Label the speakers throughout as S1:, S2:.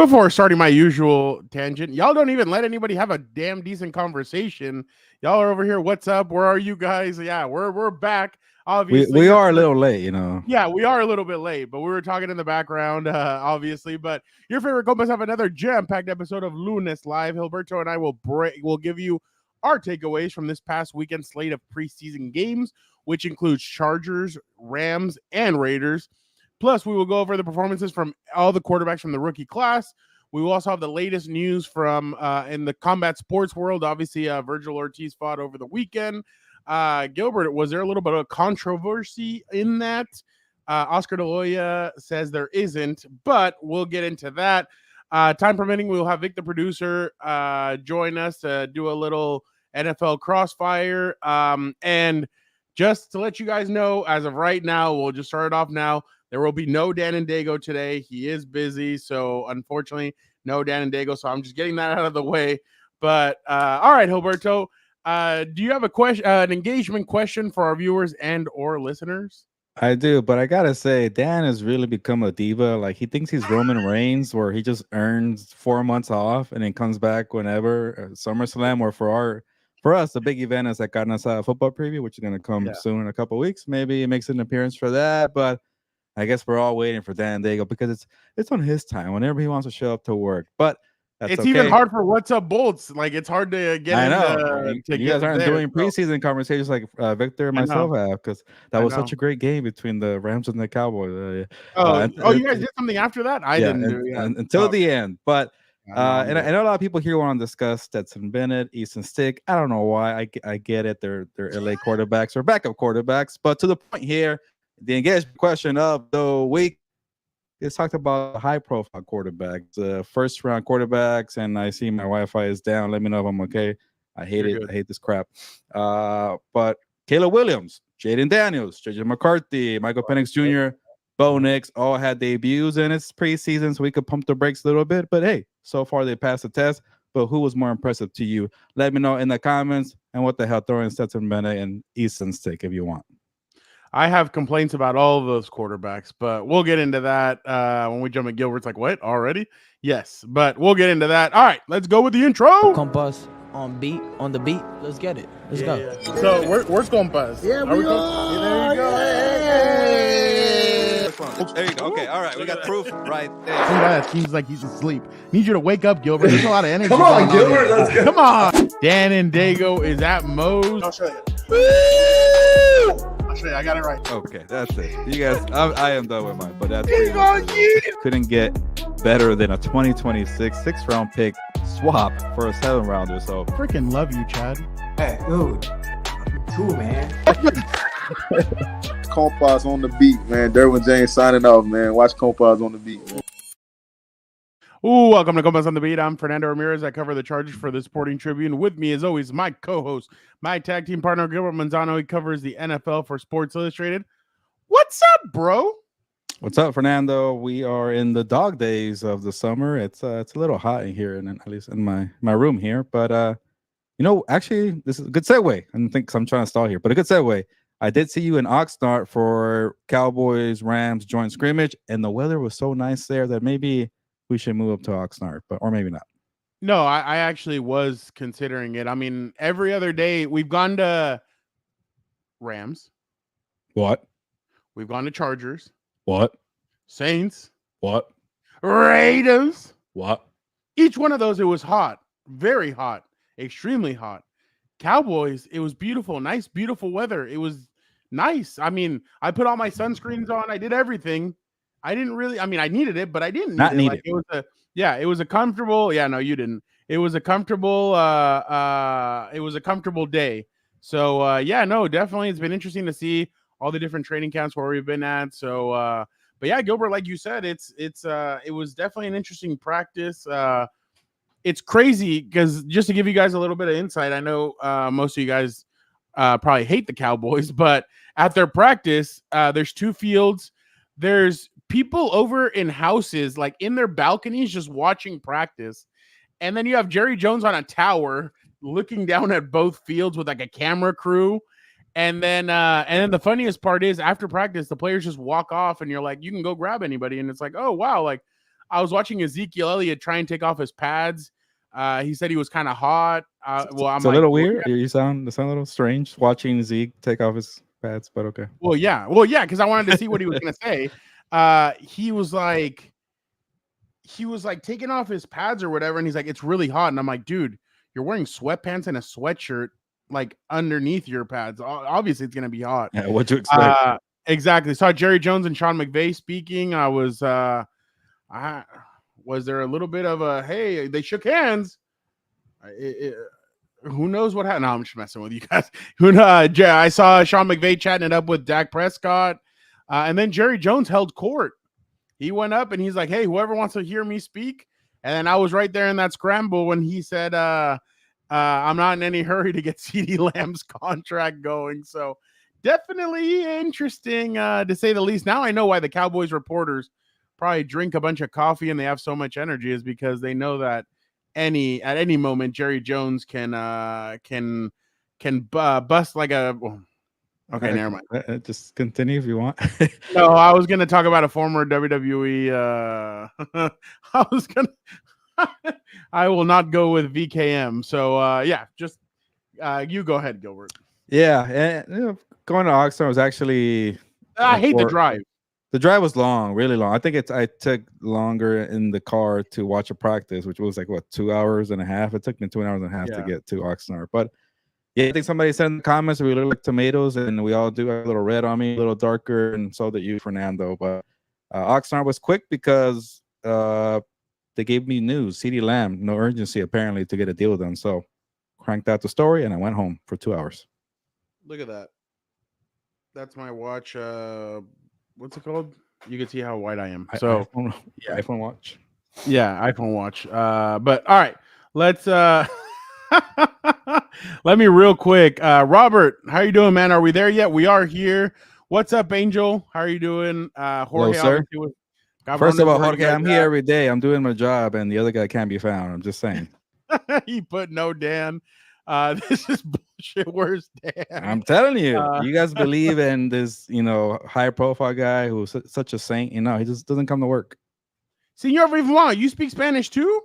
S1: Before starting my usual tangent, y'all don't even let anybody have a damn decent conversation. Y'all are over here. What's up? Where are you guys? Yeah, we're back. Obviously,
S2: we are a little late, you know.
S1: Yeah, we are a little bit late, but we were talking in the background, obviously. But your favorite Compas have another jam-packed episode of Lunes Live. Gilberto and I will give you our takeaways from this past weekend slate of preseason games, which includes Chargers, Rams, and Raiders. Plus, we will go over the performances from all the quarterbacks from the rookie class. We will also have the latest news from in the combat sports world. Obviously, Virgil Ortiz fought over the weekend. Gilbert, was there a little bit of controversy in that? Oscar De La Hoya says there isn't, but we'll get into that. Time permitting, we'll have Vic, the producer, join us to do a little NFL crossfire. And just to let you guys know, as of right now, we'll just start it off now. There will be no Dan and Dago today. He is busy, so unfortunately, no Dan and Dago. So I'm just getting that out of the way. But all right, Gilberto, do you have a question, an engagement question for our viewers and or listeners?
S2: I do, but I gotta say, Dan has really become a diva. Like, he thinks he's Roman Reigns, where he just earns 4 months off and then comes back whenever SummerSlam, or for us, the big event is that Carne Asada football preview, which is gonna come soon in a couple of weeks. Maybe he makes an appearance for that, but I guess we're all waiting for Dan Dago because it's on his time whenever he wants to show up to work. But that's
S1: it's even hard for What's Up Bolts. Like, it's hard to get.
S2: I know you guys aren't doing preseason conversations like Victor and myself have, because that was such a great game between the Rams and the Cowboys.
S1: You guys did something after that? I didn't do it
S2: until the end. But and I know a lot of people here want to discuss Stetson Bennett, Easton Stick. I don't know why. I get it. They're LA quarterbacks or backup quarterbacks. But to the point here, the engagement question of the week is talked about high-profile quarterbacks, first-round quarterbacks, and I see my Wi-Fi is down. Let me know if I'm okay. I hate it. I hate this crap. But Caleb Williams, Jayden Daniels, JJ McCarthy, Michael Penix Jr., Bo Nix all had debuts, and it's preseason, so we could pump the brakes a little bit. But hey, so far they passed the test. But who was more impressive to you? Let me know in the comments. And what the hell, throw in Stetson Bennett and Easton Stick if you want.
S1: I have complaints about all of those quarterbacks, but we'll get into that when we jump at Gilbert's like, what, already? Yes, but we'll get into that. All right, let's go with the intro.
S3: Compas on the beat. Let's get it. Let's go.
S1: Yeah. So where's Compas?
S3: Yeah, we are.
S1: There you go.
S2: Hey. There you go. Okay, all right. We got proof right there.
S1: Some guy that seems like he's asleep. Need you to wake up, Gilbert. There's a lot of energy.
S4: Come on, Gilbert. Let's go.
S1: Come on. Dan and Dago is at Moe's.
S4: I'll show you. I'll show you. I got it right.
S2: Okay, that's it. You guys, I am done with mine, but that's couldn't get better than a 2026 6th-round pick swap for a 7th-rounder. So
S1: freaking love you, Chad.
S4: Hey, dude. Cool, man.
S5: Compas on the beat, man. Derwin James signing off, man. Watch Compas on the beat, man.
S1: Ooh, welcome to Compas on the Beat. I'm Fernando Ramirez. I cover the Chargers for the Sporting Tribune. With me, as always, my co-host, my tag team partner, Gilbert Manzano. He covers the NFL for Sports Illustrated. What's up, bro?
S2: What's up, Fernando? We are in the dog days of the summer. It's a little hot in here, and at least in my room here. But actually, this is a good segue. I don't think I'm trying to stall here, but a good segue. I did see you in Oxnard for Cowboys Rams joint scrimmage, and the weather was so nice there that maybe we should move up to Oxnard, or maybe not.
S1: No, I actually was considering it. I mean, every other day we've gone to Rams.
S2: What?
S1: We've gone to Chargers.
S2: What?
S1: Saints.
S2: What?
S1: Raiders.
S2: What?
S1: Each one of those, it was hot. Very hot. Extremely hot. Cowboys, it was beautiful. Nice, beautiful weather. It was nice. I mean, I put all my sunscreens on. I did everything. I didn't really, I mean, I needed it, but I didn't need it. It was a comfortable, no, you didn't. It was a comfortable, day. So, no, definitely. It's been interesting to see all the different training camps where we've been at. So, but yeah, Gilbert, like you said, it was definitely an interesting practice. It's crazy because just to give you guys a little bit of insight, I know most of you guys probably hate the Cowboys, but at their practice, there's 2 fields. There's people over in houses, like in their balconies, just watching practice. And then you have Jerry Jones on a tower looking down at both fields with like a camera crew. And then the funniest part is after practice, the players just walk off and you're like, you can go grab anybody. And it's like, oh, wow. Like, I was watching Ezekiel Elliott try and take off his pads. He said he was kind of hot. Well, I'm
S2: it's a
S1: like,
S2: little
S1: well,
S2: weird.
S1: yeah.
S2: You sound a little strange watching Zeke take off his pads, but okay.
S1: Well, yeah, because I wanted to see what he was gonna say. He was like taking off his pads or whatever, and he's like, it's really hot, and I'm like, dude, you're wearing sweatpants and a sweatshirt like underneath your pads. Obviously, it's gonna be hot.
S2: Yeah, what'd you expect?
S1: Exactly. Saw Jerry Jones and Sean McVay speaking. Was there a little bit of a hey? They shook hands. Who knows what happened? No, I'm just messing with you guys. I saw Sean McVay chatting it up with Dak Prescott, and then Jerry Jones held court. He went up and he's like, "Hey, whoever wants to hear me speak." And then I was right there in that scramble when he said, "I'm not in any hurry to get CeeDee Lamb's contract going." So definitely interesting, to say the least. Now I know why the Cowboys reporters probably drink a bunch of coffee and they have so much energy, is because they know that at any moment Jerry Jones can bust like a. Okay, never mind.
S2: Just continue if you want.
S1: No, I was gonna talk about a former WWE. I will not go with VKM. So yeah, just you go ahead, Gilbert.
S2: Yeah, and going to Oxnard was actually.
S1: I hate the drive.
S2: The drive was long, really long. I think I took longer in the car to watch a practice, which was like 2 hours and a half. It took me 2 hours and a half to get to Oxnard. But yeah, I think somebody said in the comments we look like tomatoes, and we all do have a little red on me, a little darker, and so did you, Fernando. But Oxnard was quick because they gave me news. CeeDee Lamb, no urgency apparently to get a deal done. So cranked out the story, and I went home for 2 hours.
S1: Look at that. That's my watch. What's it called? You can see how white I am. So
S2: iPhone watch.
S1: Yeah, iPhone watch. But all right, let's let me real quick. Robert, how you doing, man? Are we there yet? We are here. What's up, Angel? How are you doing? Jorge,
S2: hello, sir. First of all, Jorge, I'm here every day. I'm doing my job, and the other guy can't be found. I'm just saying.
S1: He put no Dan. This is bullshit. Where's Dan?
S2: I'm telling you, you guys believe in this, high profile guy who's such a saint. He just doesn't come to work.
S1: Senor Vivant, you speak Spanish too?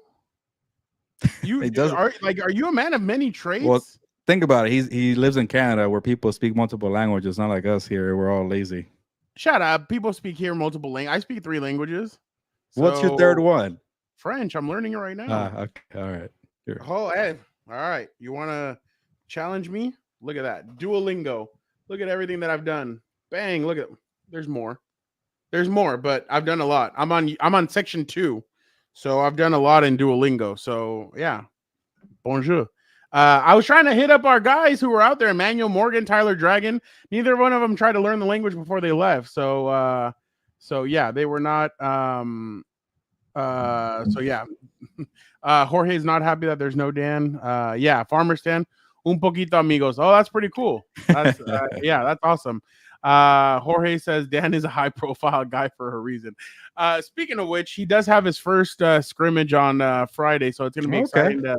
S2: He does.
S1: Are you a man of many trades?
S2: Well, think about it. He lives in Canada where people speak multiple languages, not like us here. We're all lazy.
S1: Shut up. People speak here multiple languages. I speak 3 languages.
S2: What's your third one?
S1: French. I'm learning it right now.
S2: Okay. All right. Here.
S1: Oh, hey. All right. You want to challenge me? Look at that. Duolingo. Look at everything that I've done. Bang. Look at. There's more. There's more, but I've done a lot. I'm on section 2. So I've done a lot in Duolingo. So yeah. Bonjour. I was trying to hit up our guys who were out there, Emmanuel Morgan, Tyler Dragon. Neither one of them tried to learn the language before they left. So yeah, they were not so yeah. Jorge's not happy that there's no Dan. Yeah, Farmer Stan, un poquito amigos. Oh, that's pretty cool. That's yeah, that's awesome. Jorge says Dan is a high profile guy for a reason. Speaking of which, he does have his first scrimmage on Friday, so it's gonna be exciting to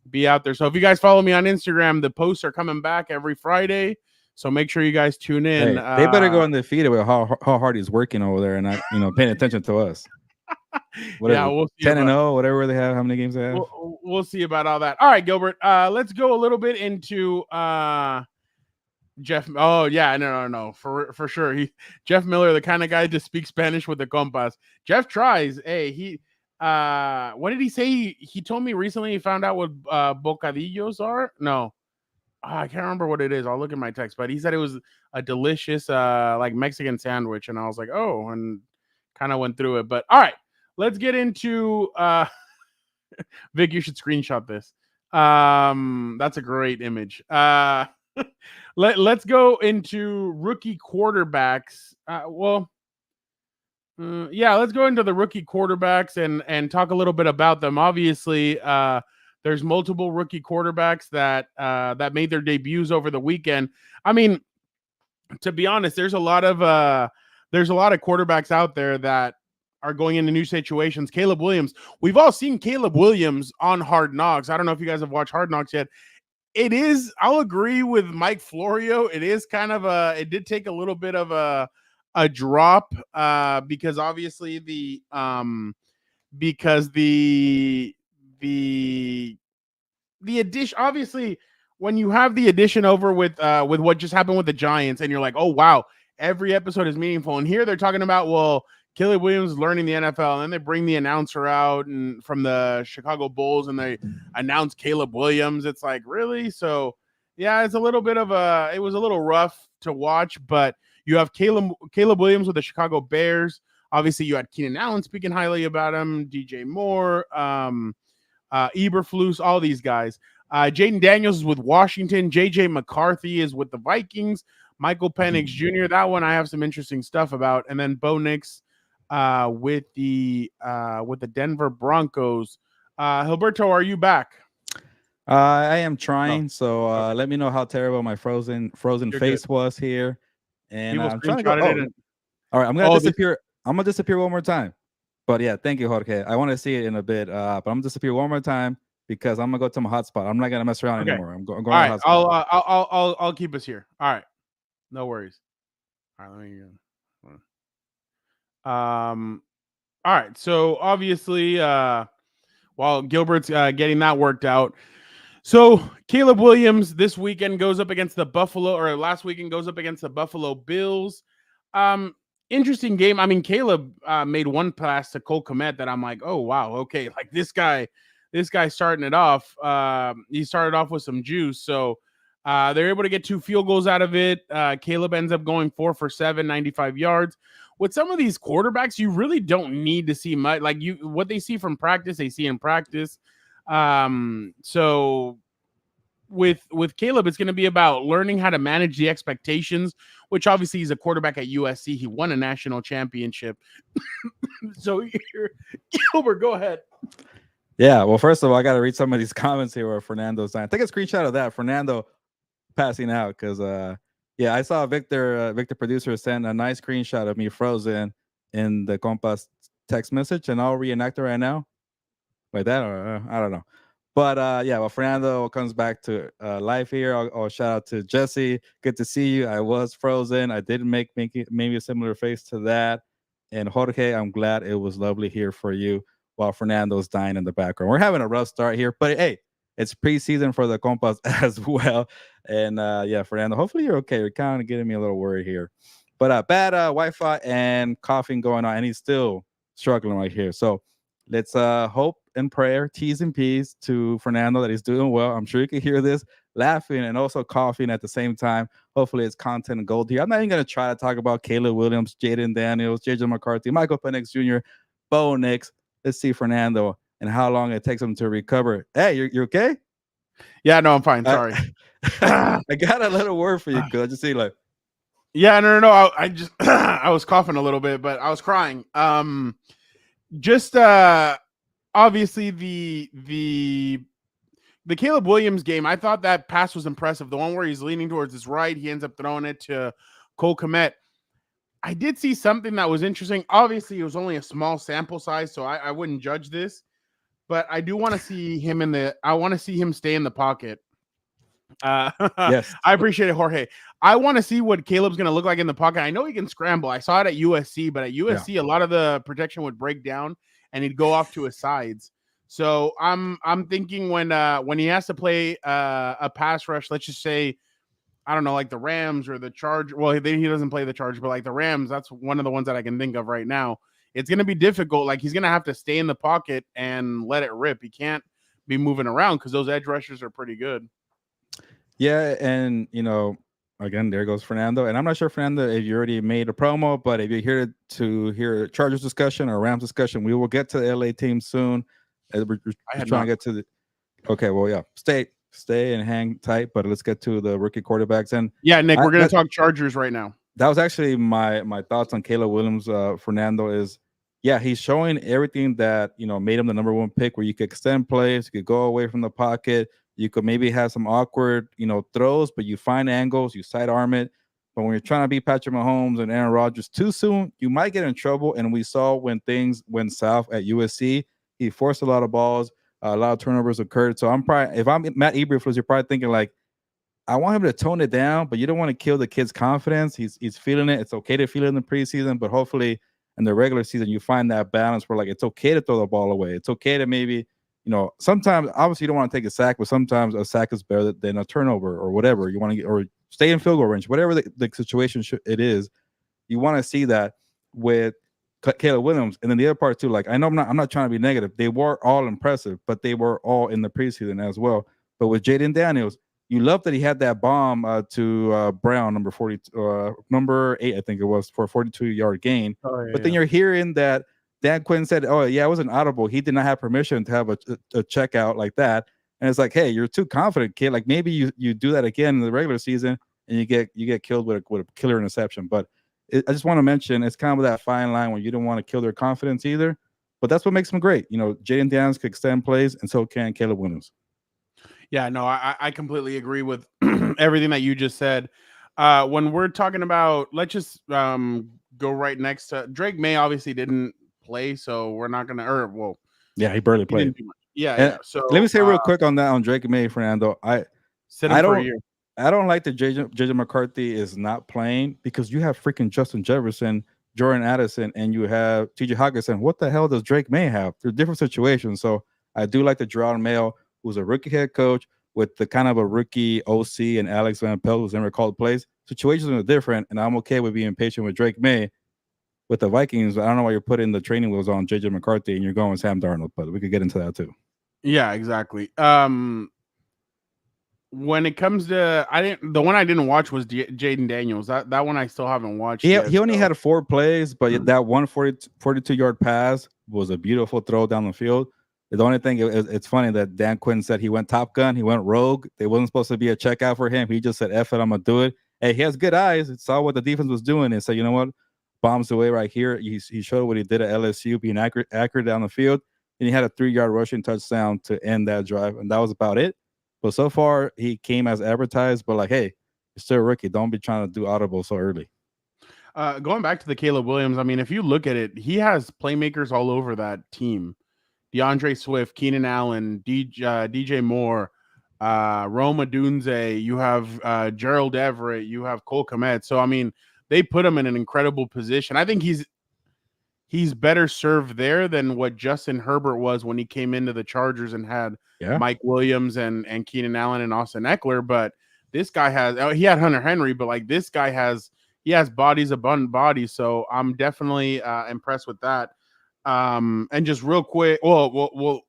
S1: be out there. So if you guys follow me on Instagram, the posts are coming back every Friday. So make sure you guys tune in.
S2: Hey, they better go on the feed with how hard he's working over there and not paying attention to us. Whatever,
S1: yeah, we'll see
S2: 10-0, whatever they have, how many games they have.
S1: We'll see about all that. All right, Gilbert. Let's go a little bit into Jeff. Oh yeah, no, for sure. Jeff Miller, the kind of guy to speak Spanish with the Compas. Jeff tries. Hey, what did he say? He told me recently he found out what bocadillos are. No, I can't remember what it is. I'll look at my text, but he said it was a delicious like Mexican sandwich, and I was like, oh, and kind of went through it. But all right, let's get into Vic, you should screenshot this. That's a great image. Let's go into rookie quarterbacks. Yeah, let's go into the rookie quarterbacks and talk a little bit about them. Obviously, there's multiple rookie quarterbacks that made their debuts over the weekend. I mean, to be honest, there's a lot of quarterbacks out there that are going into new situations. Caleb Williams. We've all seen Caleb Williams on Hard Knocks. I don't know if you guys have watched Hard Knocks yet. It is, I'll agree with Mike Florio. It is kind of it did take a little bit of a drop because obviously the because the addition, obviously, when you have the addition over with what just happened with the Giants, and you're like, oh wow, every episode is meaningful. And here they're talking about, well, Caleb Williams learning the NFL, and then they bring the announcer out and from the Chicago Bulls, and they announce Caleb Williams. It's like, really? So yeah, it's a little bit of it was a little rough to watch, but you have Caleb Williams with the Chicago Bears. Obviously, you had Keenan Allen speaking highly about him, DJ Moore, Eberflus, all these guys. Jayden Daniels is with Washington. JJ McCarthy is with the Vikings. Michael Penix Jr. That one I have some interesting stuff about. And then Bo Nix with the Denver Broncos. Gilberto, are you back?
S2: I am trying. So let me know how terrible my frozen face was here. And I'm trying to go. All right, I'm gonna disappear. I'm gonna disappear one more time. But yeah, thank you, Jorge. I want to see it in a bit. But I'm gonna disappear one more time because I'm gonna go to my hotspot. I'm not gonna mess around anymore. I'm going. All
S1: right, I'll keep us here. All right, no worries. All right, let me go. All right, so obviously, while Gilbert's getting that worked out, so Caleb Williams this weekend goes up against the last weekend goes up against the Buffalo Bills. Interesting game. I mean, Caleb made one pass to Cole Kmet that I'm like, oh wow, okay, like this guy starting it off. He started off with some juice, so they're able to get 2 field goals out of it. Caleb ends up going 4 for 7, 95 yards. With some of these quarterbacks, you really don't need to see much. Like what they see from practice, they see in practice. So with Caleb, it's going to be about learning how to manage the expectations, which obviously he's a quarterback at USC. He won a national championship. So Gilbert, go ahead.
S2: Yeah, well, first of all, I got to read some of these comments here where Fernando's saying. Take a screenshot of that. Fernando passing out because, yeah, I saw Victor producer send a nice screenshot of me frozen in the Compas text message, and I'll reenact it right now. Like that, or I don't know. But yeah, well, Fernando comes back to life here. I'll shout out to Jesse. Good to see you. I was frozen. I did make maybe a similar face to that. And Jorge, I'm glad it was lovely here for you while Fernando's dying in the background. We're having a rough start here, but hey, it's preseason for the Compas as well. And yeah, Fernando, hopefully you're okay. You're kind of getting me a little worried here. But bad Wi-Fi and coughing going on, and he's still struggling right here. So let's hope and prayer, T's and P's to Fernando that he's doing well. I'm sure you can hear this laughing and also coughing at the same time. Hopefully it's content gold here. I'm not even going to try to talk about Caleb Williams, Jayden Daniels, JJ McCarthy, Michael Penix Jr., Bo Nix. Let's see Fernando and how long it takes him to recover. Hey, you're okay?
S1: Yeah, no, I'm fine. Sorry.
S2: I got a little word for you, because I just see like.
S1: Yeah, no. I just I was coughing a little bit, but I was crying. Just obviously the Caleb Williams game, I thought that pass was impressive. The one where he's leaning towards his right, he ends up throwing it to Cole Kmet. I did see something that was interesting. Obviously, it was only a small sample size, so I wouldn't judge this. But I do want to see him I want to see him stay in the pocket.
S2: Yes,
S1: I appreciate it, Jorge. I want to see what Caleb's going to look like in the pocket. I know he can scramble. I saw it at USC, but at USC, a lot of the protection would break down and he'd go off to his sides. So I'm thinking when he has to play a pass rush, let's just say, I don't know, like the Rams or the Chargers. Well, he doesn't play the Chargers, but like the Rams, that's one of the ones that I can think of right now. It's going to be difficult. Like he's going to have to stay in the pocket and let it rip. He can't be moving around because those edge rushers are pretty good.
S2: Yeah, and again, there goes Fernando. And I'm not sure, Fernando, if you already made a promo, but if you're here to hear a Chargers discussion or Rams discussion, we will get to the LA team soon. We're trying to get to the. Okay, well, yeah, stay and hang tight, but let's get to the rookie quarterbacks. And
S1: yeah, Nick, we're going to talk Chargers right now.
S2: That was actually my thoughts on Caleb Williams. Fernando is, yeah, he's showing everything that made him the #1 pick, where you could extend plays, you could go away from the pocket. You could maybe have some awkward, throws, but you find angles, you sidearm it. But when you're trying to beat Patrick Mahomes and Aaron Rodgers too soon, you might get in trouble. And we saw when things went south at USC, he forced a lot of balls, a lot of turnovers occurred. So if I'm Matt Eberflus, you're probably thinking like, I want him to tone it down, but you don't want to kill the kid's confidence. He's feeling it. It's okay to feel it in the preseason, but hopefully in the regular season, you find that balance where like it's okay to throw the ball away. It's okay to maybe, sometimes obviously you don't want to take a sack, but sometimes a sack is better than a turnover or whatever. You want to get or stay in field goal range, whatever the situation it is. You want to see that with Caleb Williams. And then the other part too, like I know I'm not trying to be negative. They were all impressive, but they were all in the preseason as well. But with Jayden Daniels, you love that he had that bomb to Brown, number 8, I think it was, for a 42-yard gain. But then you're hearing that Dan Quinn said, "Oh yeah, it was an audible. He did not have permission to have a checkout like that." And it's like, hey, you're too confident, kid. Like maybe you do that again in the regular season, and you get killed with a killer interception. But I just want to mention it's kind of that fine line where you don't want to kill their confidence either. But that's what makes them great. Jayden Daniels can extend plays, and so can Caleb Williams.
S1: Yeah, no, I completely agree with everything that you just said. When we're talking about, let's just go right next to Drake May. Obviously didn't play, so we're not gonna.
S2: Yeah, he barely played.
S1: Yeah. So
S2: let me say real quick on that on Drake May, Fernando. I don't like that JJ McCarthy is not playing because you have freaking Justin Jefferson, Jordan Addison, and you have TJ Hockenson. What the hell does Drake May have? They're different situations. So I do like the Jerron Mayo, who's a rookie head coach with the kind of a rookie OC, and Alex Van Pelt, who's never called plays. Situations are different, and I'm okay with being patient with Drake May. With the Vikings, I don't know why you're putting the training wheels on JJ McCarthy and you're going with Sam Darnold, but we could get into that too.
S1: Yeah, exactly. When it comes to the one I didn't watch was Jayden Daniels. That one I still haven't watched.
S2: He only had 4 plays, but that 42-yard pass was a beautiful throw down the field. The only thing, it's funny that Dan Quinn said he went Top Gun, he went rogue. There wasn't supposed to be a checkout for him. He just said, F it, I'm going to do it. Hey, he has good eyes. He saw what the defense was doing and said, you know what? Bombs away right here. He showed what he did at LSU, being accurate down the field. And he had a 3-yard rushing touchdown to end that drive. And that was about it. But so far, he came as advertised. But like, hey, you're still a rookie. Don't be trying to do audible so early.
S1: Going back to the Caleb Williams, I mean, if you look at it, he has playmakers all over that team. DeAndre Swift, Keenan Allen, DJ Moore, Rome Odunze, you have Gerald Everett, you have Cole Kmet. So, I mean, they put him in an incredible position. I think he's better served there than what Justin Herbert was when he came into the Chargers and had Mike Williams and Keenan Allen and Austin Eckler. But this guy he had Hunter Henry, but like this guy has bodies, abundant bodies. So I'm definitely impressed with that. And just real quick, we'll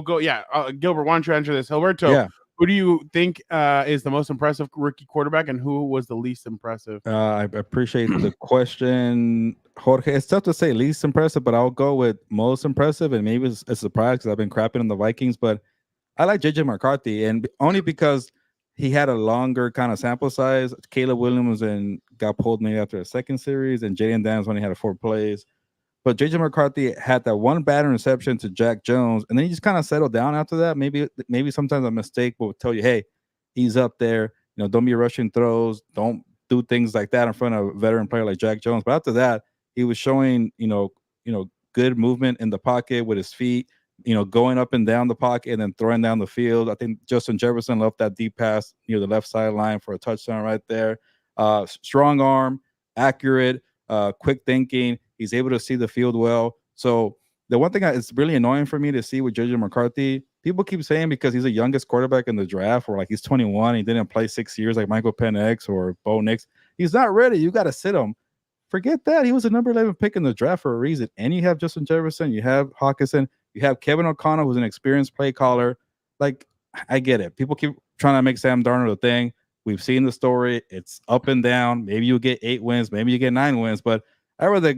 S1: go. Yeah, Gilbert, why don't you answer this? Alberto,
S2: yeah.
S1: Who do you think is the most impressive rookie quarterback, and who was the least impressive?
S2: I appreciate the question, Jorge. It's tough to say least impressive, but I'll go with most impressive, and maybe it's a surprise because I've been crapping on the Vikings, but I like JJ McCarthy, and only because he had a longer kind of sample size. Caleb Williams got pulled maybe after a second series, and Jayden Daniels only had 4 plays. But JJ McCarthy had that one bad interception to Jack Jones, and then he just kind of settled down after that. Maybe sometimes a mistake will tell you, hey, he's up there. Don't be rushing throws. Don't do things like that in front of a veteran player like Jack Jones. But after that, he was showing, good movement in the pocket with his feet, going up and down the pocket and then throwing down the field. I think Justin Jefferson left that deep pass near the left sideline for a touchdown right there. Strong arm, accurate, quick thinking. He's able to see the field well. So the one thing it's really annoying for me to see with JJ McCarthy, people keep saying because he's the youngest quarterback in the draft, or like he's 21, he didn't play 6 years like Michael Penix or Bo Nix. He's not ready. You got to sit him. Forget that. He was a number 11 pick in the draft for a reason. And you have Justin Jefferson, you have Hockenson, you have Kevin O'Connell, who's an experienced play caller. Like, I get it. People keep trying to make Sam Darnold a thing. We've seen the story. It's up and down. Maybe you get 8 wins, maybe you get 9 wins, but I'd rather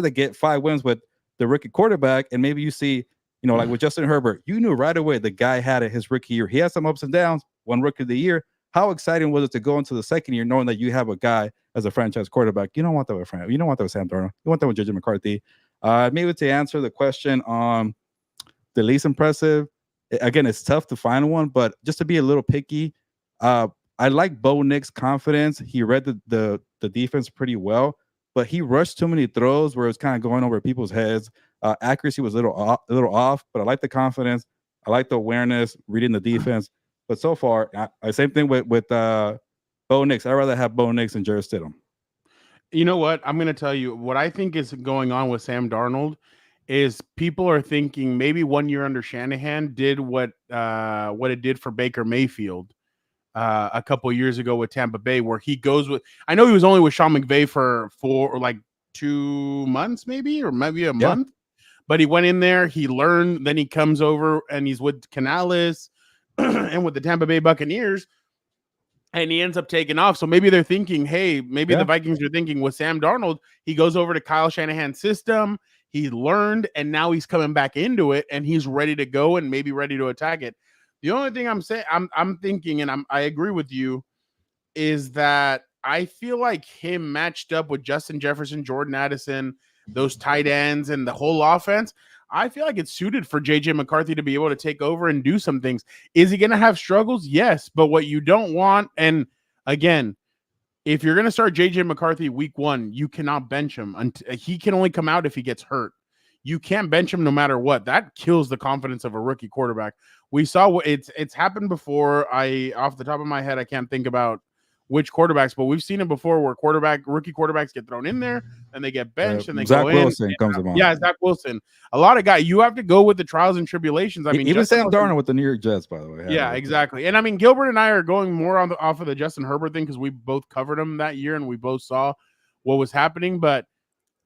S2: get 5 wins with the rookie quarterback, and maybe you see, like with Justin Herbert, you knew right away the guy had it his rookie year. He had some ups and downs, one rookie of the year. How exciting was it to go into the second year knowing that you have a guy as a franchise quarterback? You don't want that with Sam Darnold. You want that with JJ McCarthy. Maybe to answer the question on the least impressive, again, it's tough to find one, but just to be a little picky, I like Bo Nix's confidence. He read the defense pretty well. But he rushed too many throws where it's kind of going over people's heads. Accuracy was a little off, but I like the confidence. I like the awareness, reading the defense. But so far, same thing with Bo Nix. I'd rather have Bo Nix than Jarrett Stidham.
S1: You know what? I'm going to tell you what I think is going on with Sam Darnold is people are thinking maybe 1 year under Shanahan did what it did for Baker Mayfield a couple years ago with Tampa Bay, where he goes with. I know he was only with Sean McVay for like 2 months, maybe or maybe a month, but he went in there, he learned, then he comes over and he's with Canales and with the Tampa Bay Buccaneers. And he ends up taking off. So maybe they're thinking, hey, maybe the Vikings are thinking with Sam Darnold, he goes over to Kyle Shanahan's system. He learned, and now he's coming back into it, and he's ready to go and maybe ready to attack it. The only thing I'm thinking, and I agree with you, is that I feel like him matched up with Justin Jefferson, Jordan Addison, those tight ends, and the whole offense. I feel like it's suited for JJ McCarthy to be able to take over and do some things. Is he going to have struggles? Yes. But what you don't want, and again, if you're going to start JJ McCarthy week 1, you cannot bench him. He can only come out if he gets hurt. You can't bench him no matter what. That kills the confidence of a rookie quarterback. We saw it's happened before. Off the top of my head, I can't think about which quarterbacks, but we've seen it before where rookie quarterbacks get thrown in there and they get benched and they
S2: Zach
S1: go
S2: Wilson
S1: in.
S2: comes along.
S1: Yeah, Zach Wilson. A lot of guys, you have to go with the trials and tribulations. I mean,
S2: even
S1: Justin
S2: Sam Darnold with the New York Jets, by the way.
S1: Yeah, exactly. And I mean, Gilbert and I are going more off of the Justin Herbert thing because we both covered him that year and we both saw what was happening. But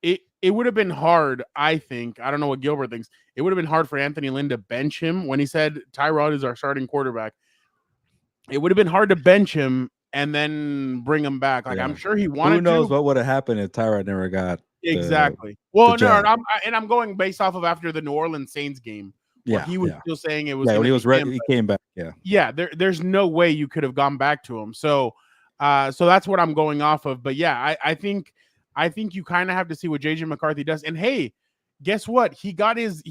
S1: it would have been hard, I think. I don't know what Gilbert thinks. It would have been hard for Anthony Lynn to bench him when he said Tyrod is our starting quarterback. It would have been hard to bench him and then bring him back. Like, I'm sure he wanted to.
S2: Who knows what would have happened if Tyrod never got
S1: exactly. Well, no, I'm going based off of after the New Orleans Saints game.
S2: Yeah,
S1: he was still saying it was.
S2: Yeah, when he was ready, he came back.
S1: Yeah. There's no way you could have gone back to him. So that's what I'm going off of. But yeah, I think you kind of have to see what JJ McCarthy does. And hey, guess what? He got his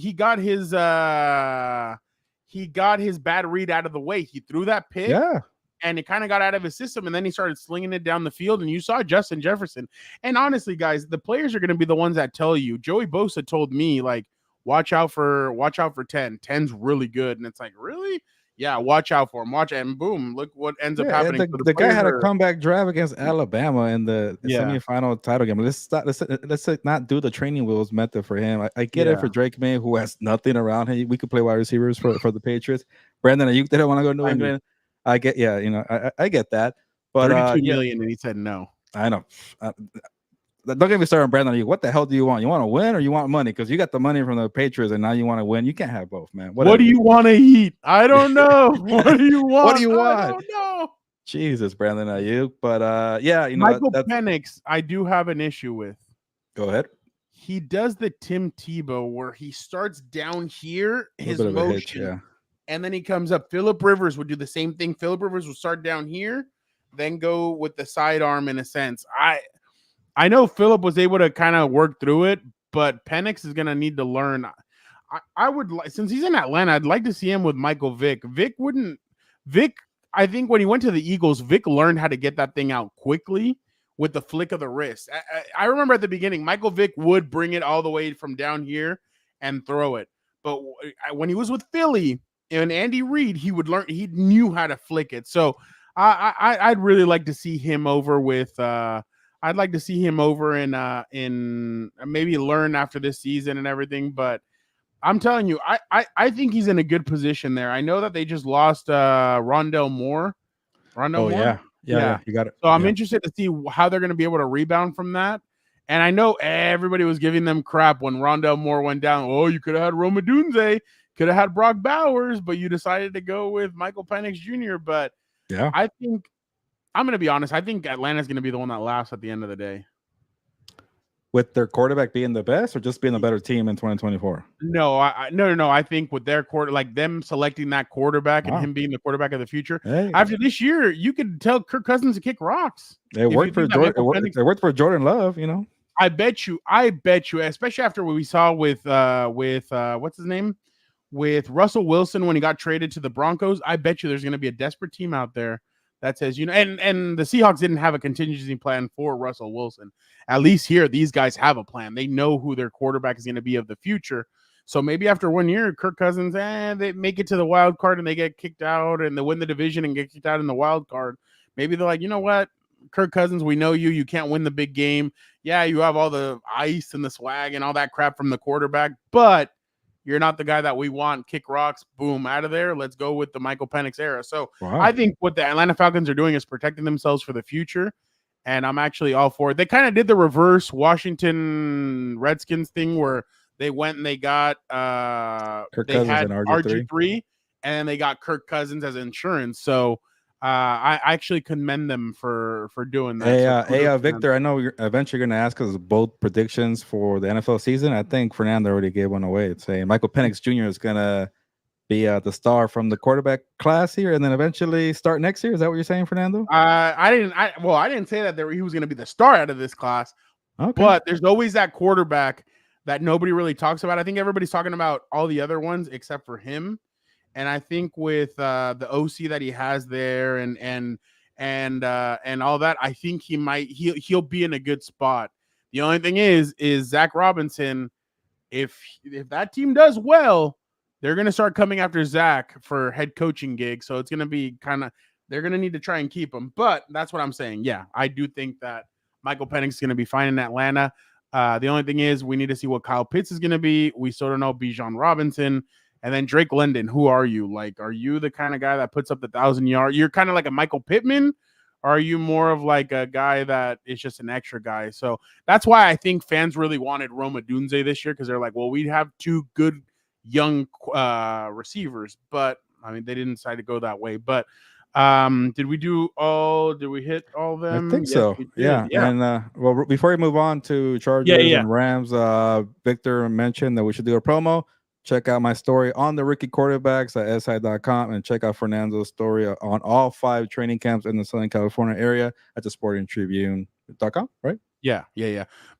S1: bad read out of the way. He threw that pick.
S2: Yeah.
S1: And it kind of got out of his system, and then he started slinging it down the field, and you saw Justin Jefferson. And honestly, guys, the players are going to be the ones that tell you. Joey Bosa told me, like, watch out for 10. 10's really good. And it's like, really? Yeah, watch out for him. And boom, look what ends up happening.
S2: The guy had a comeback drive against Alabama in the semifinal title game. Let's not do the training wheels method for him. I get it for Drake May, who has nothing around him. We could play wide receivers for the Patriots. Brandon Ayuk didn't want to go to New England. I get, I get that, but
S1: 32 million, and he said no.
S2: I know. Don't get me started on Brandon Ayuk. What the hell do you want? You want to win or you want money? Because you got the money from the Patriots, and now you want to win. You can't have both, man.
S1: Whatever. What do you want to eat? I don't know. What do you want?
S2: What do you want?
S1: I don't know.
S2: Jesus, Brandon Ayuk. But
S1: Michael Penix, I do have an issue with.
S2: Go ahead.
S1: He does the Tim Tebow where he starts down here, his motion. And then he comes up. Phillip Rivers would do the same thing. Phillip Rivers would start down here, then go with the sidearm in a sense. I know Phillip was able to kind of work through it, but Penix is going to need to learn. I would like, since he's in Atlanta, I'd like to see him with Michael Vick. I think when he went to the Eagles, Vick learned how to get that thing out quickly with the flick of the wrist. I remember at the beginning, Michael Vick would bring it all the way from down here and throw it. But when he was with Philly, and Andy Reid, he knew how to flick it. So I'd really like to see him over with. I'd like to see him over in maybe learn after this season and everything. But I'm telling you, I think he's in a good position there. I know that they just lost Rondell Moore.
S2: Yeah, you got it.
S1: So I'm interested to see how they're going to be able to rebound from that. And I know everybody was giving them crap when Rondell Moore went down. Oh, you could have had Roma Dunze. Could have had Brock Bowers, but you decided to go with Michael Penix Jr. But I think I'm going to be honest. I think Atlanta's going to be the one that laughs at the end of the day.
S2: With their quarterback being the best, or just being the better team in 2024?
S1: No, I think with their like them selecting that quarterback and him being the quarterback of the future.
S2: Hey.
S1: After this year, you could tell Kirk Cousins to kick rocks.
S2: It worked for Jordan. It worked for Jordan Love.
S1: I bet you, especially after what we saw with what's his name. With Russell Wilson when he got traded to the Broncos, I bet you there's going to be a desperate team out there that says, and the Seahawks didn't have a contingency plan for Russell Wilson. At least here, these guys have a plan. They know who their quarterback is going to be of the future. So maybe after 1 year, Kirk Cousins, they make it to the wild card and they get kicked out, and they win the division and get kicked out in the wild card. Maybe they're like, you know what? Kirk Cousins, we know you can't win the big game. Yeah, you have all the ice and the swag and all that crap from the quarterback, but you're not the guy that we want. Kick rocks, boom, out of there. Let's go with the Michael Penix era. So I think what the Atlanta Falcons are doing is protecting themselves for the future, and I'm actually all for it. They kind of did the reverse Washington Redskins thing where they went and they got they had RG3 and they got Kirk Cousins as insurance. So I actually commend them for doing that.
S2: Hey, Victor, I know you're eventually going to ask us both predictions for the NFL season. I think Fernando already gave one away. It's saying Michael Penix Jr. is going to be the star from the quarterback class here and then eventually start next year. Is that what you're saying, Fernando?
S1: I didn't say that he was going to be the star out of this class. Okay. But there's always that quarterback that nobody really talks about. I think everybody's talking about all the other ones except for him. And I think with the OC that he has there and all that, I think he'll be in a good spot. The only thing is Zach Robinson. If that team does well, they're going to start coming after Zach for head coaching gigs. So it's going to be they're going to need to try and keep him. But that's what I'm saying. Yeah, I do think that Michael Penix is going to be fine in Atlanta. The only thing is we need to see what Kyle Pitts is going to be. We still don't know Bijan Robinson. And then Drake London, who are you? Like, are you the kind of guy that puts up the 1,000-yard? You're kind of like a Michael Pittman, or are you more of like a guy that is just an extra guy? So that's why I think fans really wanted Rome Odunze this year because they're like, well, we have two good young receivers, but I mean, they didn't decide to go that way. But did we hit all of them?
S2: I think so. Yeah. And well, before we move on to Chargers and Rams, Victor mentioned that we should do a promo. Check out my story on the rookie quarterbacks at si.com and check out Fernando's story on all 5 training camps in the Southern California area at the sportingtribune.com, right?
S1: Yeah.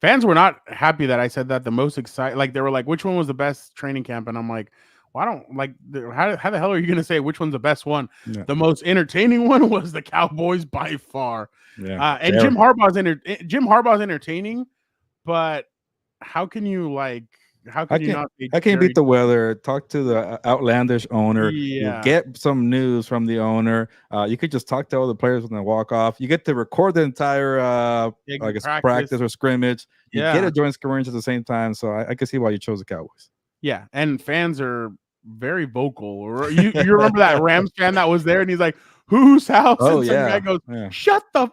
S1: Fans were not happy that I said that. The most exciting, like they were like, which one was the best training camp? And I'm like, well, I don't like, how the hell are you going to say which one's the best one? Yeah. The most entertaining one was the Cowboys by far. Yeah. And Jim Harbaugh's entertaining, but how can you like, how can you not be
S2: I can't beat the weather. Talk to the outlandish owner. You get some news from the owner. You could just talk to all the players when they walk off. You get to record the entire practice or scrimmage. You get a joint scrimmage at the same time. So I can see why you chose the Cowboys.
S1: Yeah, and fans are very vocal. You remember that Rams fan that was there and he's like, whose house?
S2: Oh,
S1: and some guy goes, shut the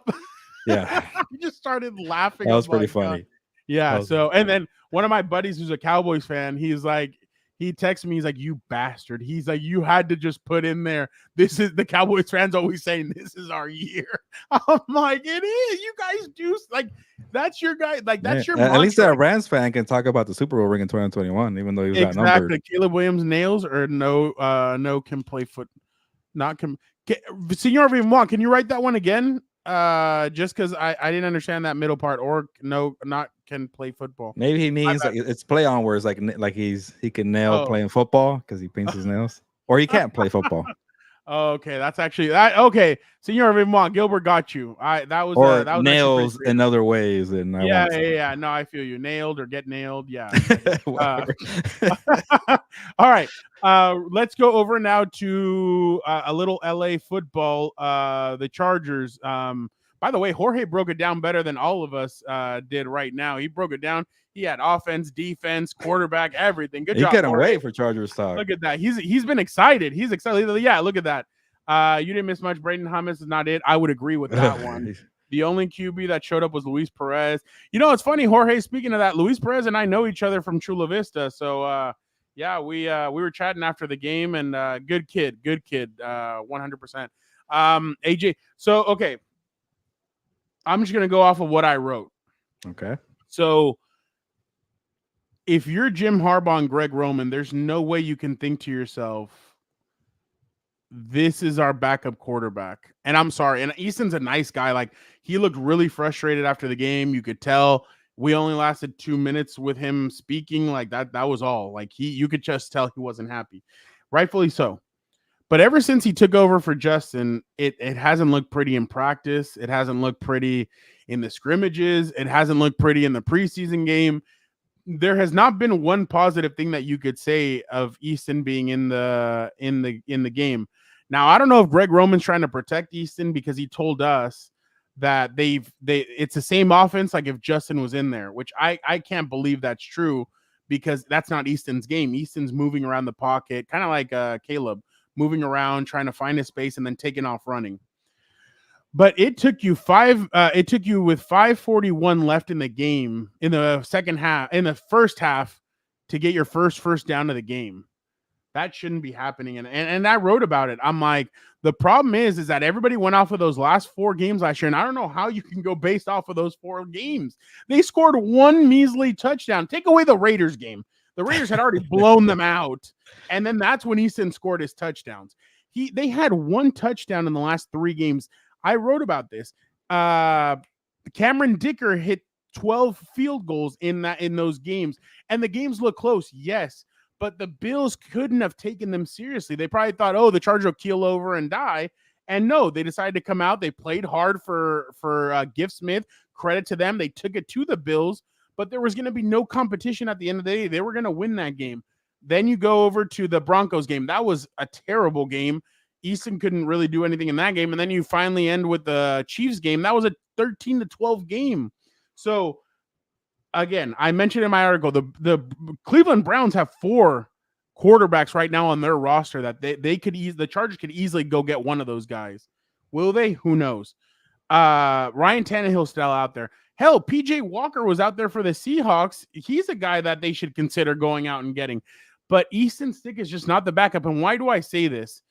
S2: Yeah.
S1: He just started laughing.
S2: That was pretty funny.
S1: Yeah. So, and then one of my buddies who's a Cowboys fan, he's like, he texted me, he's like, you bastard. He's like, you had to just put in there. This is the Cowboys fans always saying this is our year. I'm like, it is. You guys do like that's your guy. Like that's your
S2: at least that Rams fan can talk about the Super Bowl ring in 2021, even though he was outnumbered.
S1: Caleb Williams nails or no can play foot. Senor Vimon, can you write that one again? Just because I didn't understand that middle part, or no, not can play football.
S2: Maybe he means like it's play on words, like he can nail playing football because he paints his nails, or he can't play football.
S1: Okay, that's actually that. Okay, Senor Vimon, Gilbert got you. That was
S2: nails in other ways. And
S1: yeah. No, I feel you. Nailed or get nailed. Yeah. All right. Let's go over now to a little LA football. The Chargers. By the way, Jorge broke it down better than all of us did right now. He broke it down. He had offense, defense, quarterback, everything. Good job.
S2: He couldn't wait for Chargers talk.
S1: Look at that. He's been excited. He's excited. Yeah, look at that. You didn't miss much. Braden Hummus is not it. I would agree with that one. The only QB that showed up was Luis Perez. You know, it's funny, Jorge, speaking of that, Luis Perez and I know each other from Chula Vista. So, we were chatting after the game, and good kid, 100%. AJ, so, okay, I'm just going to go off of what I wrote.
S2: Okay.
S1: So, if you're Jim Harbaugh and Greg Roman, there's no way you can think to yourself, this is our backup quarterback. And I'm sorry. And Easton's a nice guy. Like, he looked really frustrated after the game. You could tell. We only lasted 2 minutes with him speaking. Like, that was all. Like, you could just tell he wasn't happy. Rightfully so. But ever since he took over for Justin, it hasn't looked pretty in practice. It hasn't looked pretty in the scrimmages. It hasn't looked pretty in the preseason game. There has not been one positive thing that you could say of Easton being in the game. Now, I don't know if Greg Roman's trying to protect Easton because he told us that it's the same offense like if Justin was in there, which I can't believe that's true because that's not Easton's game. Easton's moving around the pocket, kind of like Caleb, moving around, trying to find a space and then taking off running. But it took you with 5:41 left in the game in the first half to get your first down of the game. That shouldn't be happening. And I wrote about it. I'm like, the problem is that everybody went off of those last 4 games last year. And I don't know how you can go based off of those 4 games. They scored 1 measly touchdown. Take away the Raiders game. The Raiders had already blown them out. And then that's when Easton scored his touchdowns. They had 1 touchdown in the last 3 games. I wrote about this. Cameron Dicker hit 12 field goals in those games. And the games look close. Yes. But the Bills couldn't have taken them seriously. They probably thought, oh, the Chargers will keel over and die. And no, they decided to come out. They played hard for Gift Smith. Credit to them. They took it to the Bills, but there was going to be no competition at the end of the day. They were going to win that game. Then you go over to the Broncos game. That was a terrible game. Easton couldn't really do anything in that game. And then you finally end with the Chiefs game. That was a 13-12 game. So, again, I mentioned in my article, the Cleveland Browns have 4 quarterbacks right now on their roster that the Chargers could easily go get one of those guys. Will they? Who knows? Ryan Tannehill's still out there. Hell, PJ Walker was out there for the Seahawks. He's a guy that they should consider going out and getting. But Easton Stick is just not the backup. And why do I say this?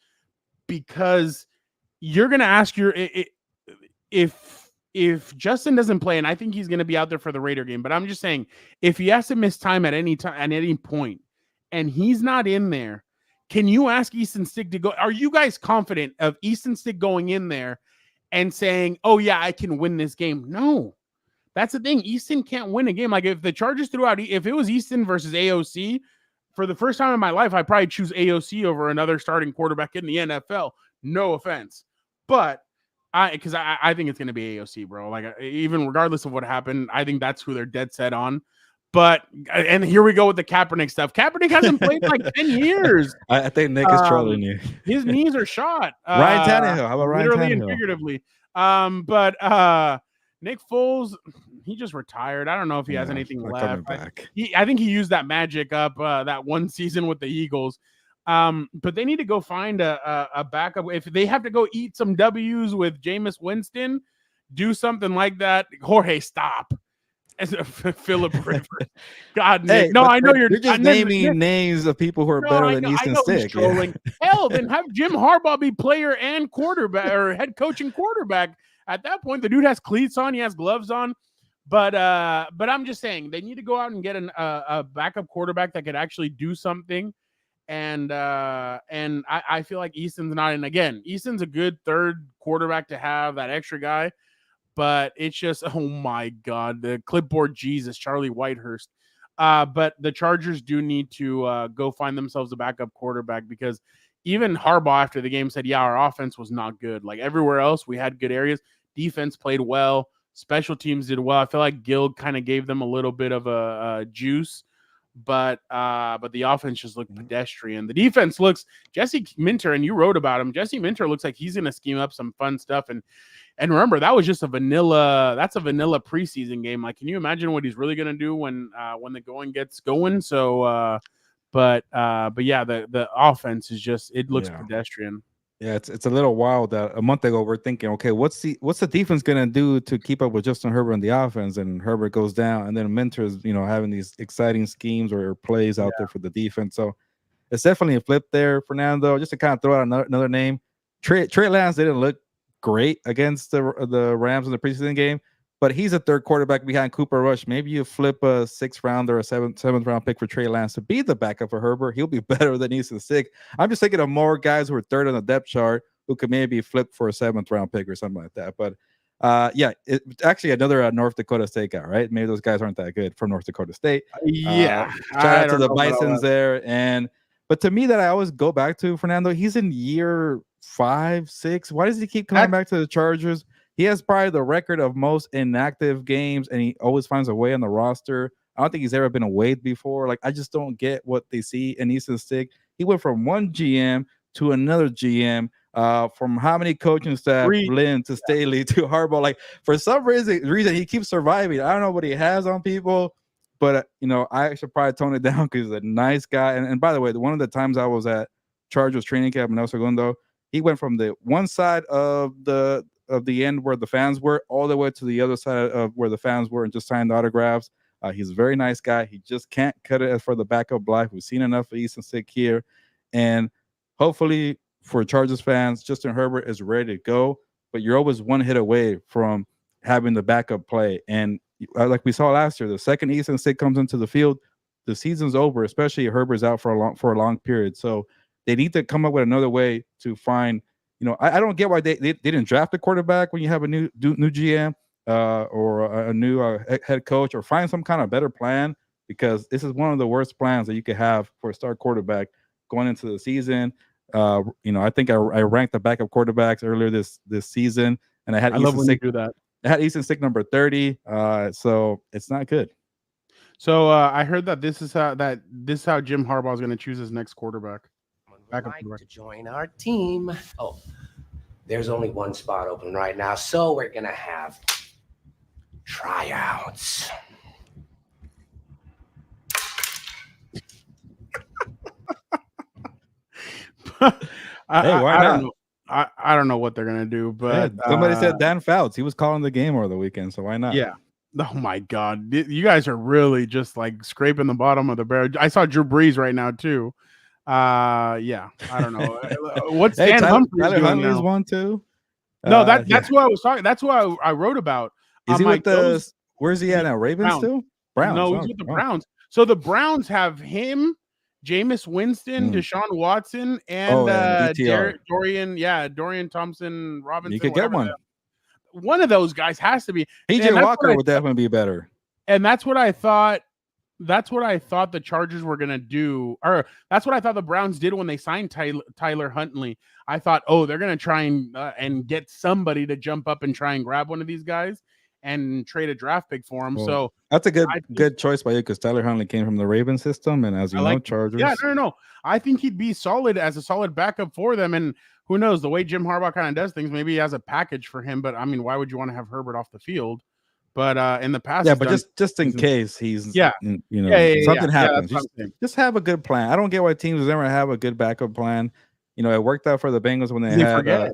S1: Because you're going to ask if Justin doesn't play, and I think he's going to be out there for the Raider game, but I'm just saying, if he has to miss time at any point, and he's not in there, can you ask Easton Stick to go? Are you guys confident of Easton Stick going in there and saying, oh yeah, I can win this game? No, that's the thing. Easton can't win a game. Like if the Chargers threw out, if it was Easton versus AOC, for the first time in my life, I'd probably choose AOC over another starting quarterback in the NFL. No offense, but because I think it's going to be AOC, bro. Like even regardless of what happened, I think that's who they're dead set on. But and here we go with the Kaepernick stuff. Kaepernick hasn't played in like 10 years.
S2: I think Nick is trolling you.
S1: His knees are shot.
S2: Ryan Tannehill. How about Ryan
S1: literally
S2: Tannehill?
S1: And figuratively. But Nick Foles, he just retired. I don't know if he has anything left. I think he used that magic up that one season with the Eagles. But they need to go find a backup. If they have to go eat some W's with Jameis Winston, do something like that. Jorge, stop. As Philip Rivers. God, Nick.
S2: Hey,
S1: no, I know you're
S2: just naming names of people who are better than Easton Stick.
S1: Yeah. Hell, then have Jim Harbaugh be player and quarterback or head coach and quarterback. At that point, the dude has cleats on, he has gloves on. But I'm just saying they need to go out and get a backup quarterback that could actually do something. And I feel like Easton's not in. Again, Easton's a good 3rd quarterback to have, that extra guy. But it's just, oh my God, the clipboard Jesus, Charlie Whitehurst. But the Chargers do need to go find themselves a backup quarterback, because even Harbaugh after the game said, yeah, our offense was not good. Like everywhere else, we had good areas. Defense played well. Special teams did well. I feel like Gill kind of gave them a little bit of a juice. But the offense just looked pedestrian. The defense looks, Jesse Minter, and you wrote about him. Jesse Minter looks like he's going to scheme up some fun stuff. And remember, that was just a vanilla preseason game. Like, can you imagine what he's really going to do when the going gets going? So, but yeah, the offense is just, it looks pedestrian.
S2: Yeah, it's a little wild that a month ago we're thinking, okay, what's the defense gonna do to keep up with Justin Herbert on the offense? And Herbert goes down, and then Minter's having these exciting schemes or plays out there for the defense. So it's definitely a flip there, Fernando. Just to kind of throw out another name, Trey Lance didn't look great against the Rams in the preseason game, but he's a 3rd quarterback behind Cooper Rush. Maybe you flip a 6th round or a 7th round pick for Trey Lance to be the backup for Herbert. He'll be better than Easton Stick. I'm just thinking of more guys who are 3rd on the depth chart who could maybe flip for a 7th round pick or something like that. But it's actually another North Dakota State guy, right? Maybe those guys aren't that good from North Dakota State. Shout out to the Bisons there. But to me, that I always go back to, Fernando, he's in year 5, 6. Why does he keep coming back to the Chargers? He has probably the record of most inactive games, and he always finds a way on the roster. I don't think he's ever been waived before. Like, I just don't get what they see in Easton Stick. He went from one GM to another GM from how many coaching staff, Lynn to Staley to Harbaugh. Like for some reason he keeps surviving. I don't know what he has on people, but I should probably tone it down because he's a nice guy. And by the way, one of the times I was at Chargers training camp in El Segundo, he went from the one side of the end where the fans were all the way to the other side of where the fans were and just signed autographs. He's a very nice guy. He just can't cut it for the backup life. We've seen enough of Easton Stick here, and hopefully for Chargers fans, Justin Herbert is ready to go. But you're always one hit away from having the backup play. And like we saw last year, the second Easton Stick comes into the field, the season's over. Especially if Herbert's out for a long period. So they need to come up with another way to find. I don't get why they didn't draft a quarterback when you have a new GM. Or a new head coach, or find some kind of better plan, because this is one of the worst plans that you could have for a star quarterback going into the season. I think I ranked the backup quarterbacks earlier this season, and I love when you do that. I had Easton Stick number 30, so it's not good.
S1: So I heard that this is how Jim Harbaugh is going to choose his next quarterback.
S6: Backup quarterback to join our team. Oh, there's only one spot open right now, so we're gonna have tryouts.
S2: I don't know.
S1: I don't know what they're gonna do, but
S2: somebody said Dan Fouts. He was calling the game over the weekend, so why not?
S1: Yeah. Oh my God, you guys are really just like scraping the bottom of the barrel. I saw Drew Brees right now too. Yeah, I don't know. What's Dan Humphries doing now?
S2: One too.
S1: No, that's what I was talking. That's what I wrote about.
S2: Is he with the? Where's he at now? Ravens
S1: Browns.
S2: Still? Browns.
S1: No, he's with the Browns. So the Browns have him, Jameis Winston, Deshaun Watson, and Dorian Thompson Robinson.
S2: You could get one.
S1: One of those guys has to be.
S2: PJ Walker would definitely be better.
S1: And that's what I thought. That's what I thought the Chargers were gonna do, or that's what I thought the Browns did when they signed Tyler Huntley. I thought, they're gonna try and get somebody to jump up and try and grab one of these guys and trade a draft pick for him. Well, so
S2: that's a good choice by you, because Tyler Huntley came from the Ravens system, and as you know, Chargers.
S1: Yeah, no. I think he'd be solid as a solid backup for them. And who knows, the way Jim Harbaugh kind of does things, maybe he has a package for him. But I mean, why would you want to have Herbert off the field? But in the past,
S2: but just in case he's something happens, just have a good plan. I don't get why teams never have a good backup plan. It worked out for the Bengals when they had Brownie.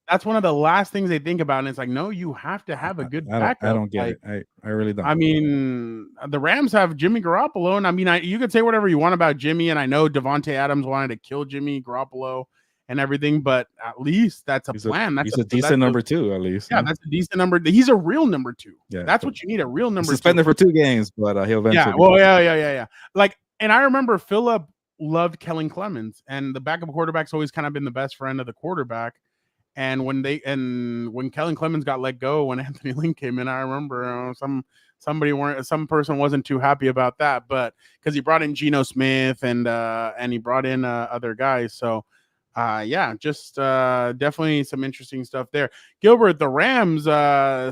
S1: That's one of the last things they think about, and it's like, no, you have to have a good backup.
S2: I don't get it. I really don't.
S1: I mean, the Rams have Jimmy Garoppolo, and I mean, you could say whatever you want about Jimmy, and I know Devontae Adams wanted to kill Jimmy Garoppolo and everything, but at least that's a plan.
S2: He's a decent number 2, at least.
S1: Yeah, that's a decent number. He's a real number 2. Yeah, that's what you need, a real number 2.
S2: Suspended for 2 games, but he'll eventually.
S1: Yeah, well, yeah. Like, and I remember Phillip loved Kellen Clemens, and the backup quarterback's always kind of been the best friend of the quarterback. And when Kellen Clemens got let go, when Anthony Lynn came in, I remember some person wasn't too happy about that, but because he brought in Geno Smith and he brought in other guys. So definitely some interesting stuff there. Gilbert, the Rams,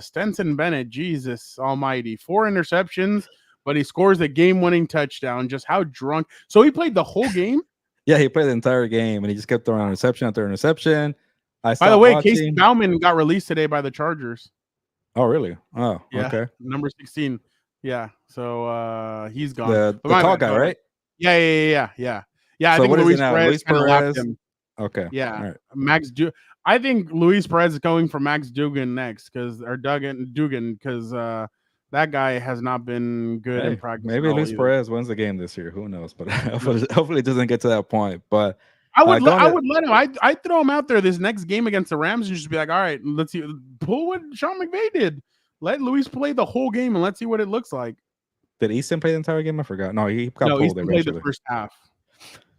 S1: Stetson Bennett, Jesus almighty, 4 interceptions, but he scores a game-winning touchdown. Just how drunk. So he played the whole game?
S2: Yeah, he played the entire game, and he just kept throwing interception after interception.
S1: By the way, Casey Bauman got released today by the Chargers.
S2: Oh, really? Oh,
S1: yeah,
S2: okay.
S1: Number 16. Yeah, so he's gone.
S2: The tall guy, right?
S1: Yeah.
S2: So
S1: I think Luis Perez kind of lapped him.
S2: Okay.
S1: Yeah. Right. I think Luis Perez is going for Max Duggan next, because that guy has not been good in practice.
S2: Maybe Luis Perez wins the game this year. Who knows? But hopefully it doesn't get to that point. But
S1: I would let him. I'd throw him out there this next game against the Rams and just be like, all right, let's see. Pull what Sean McVay did. Let Luis play the whole game and let's see what it looks like.
S2: Did Easton play the entire game? I forgot. No, he got pulled.
S1: Easton played the first half.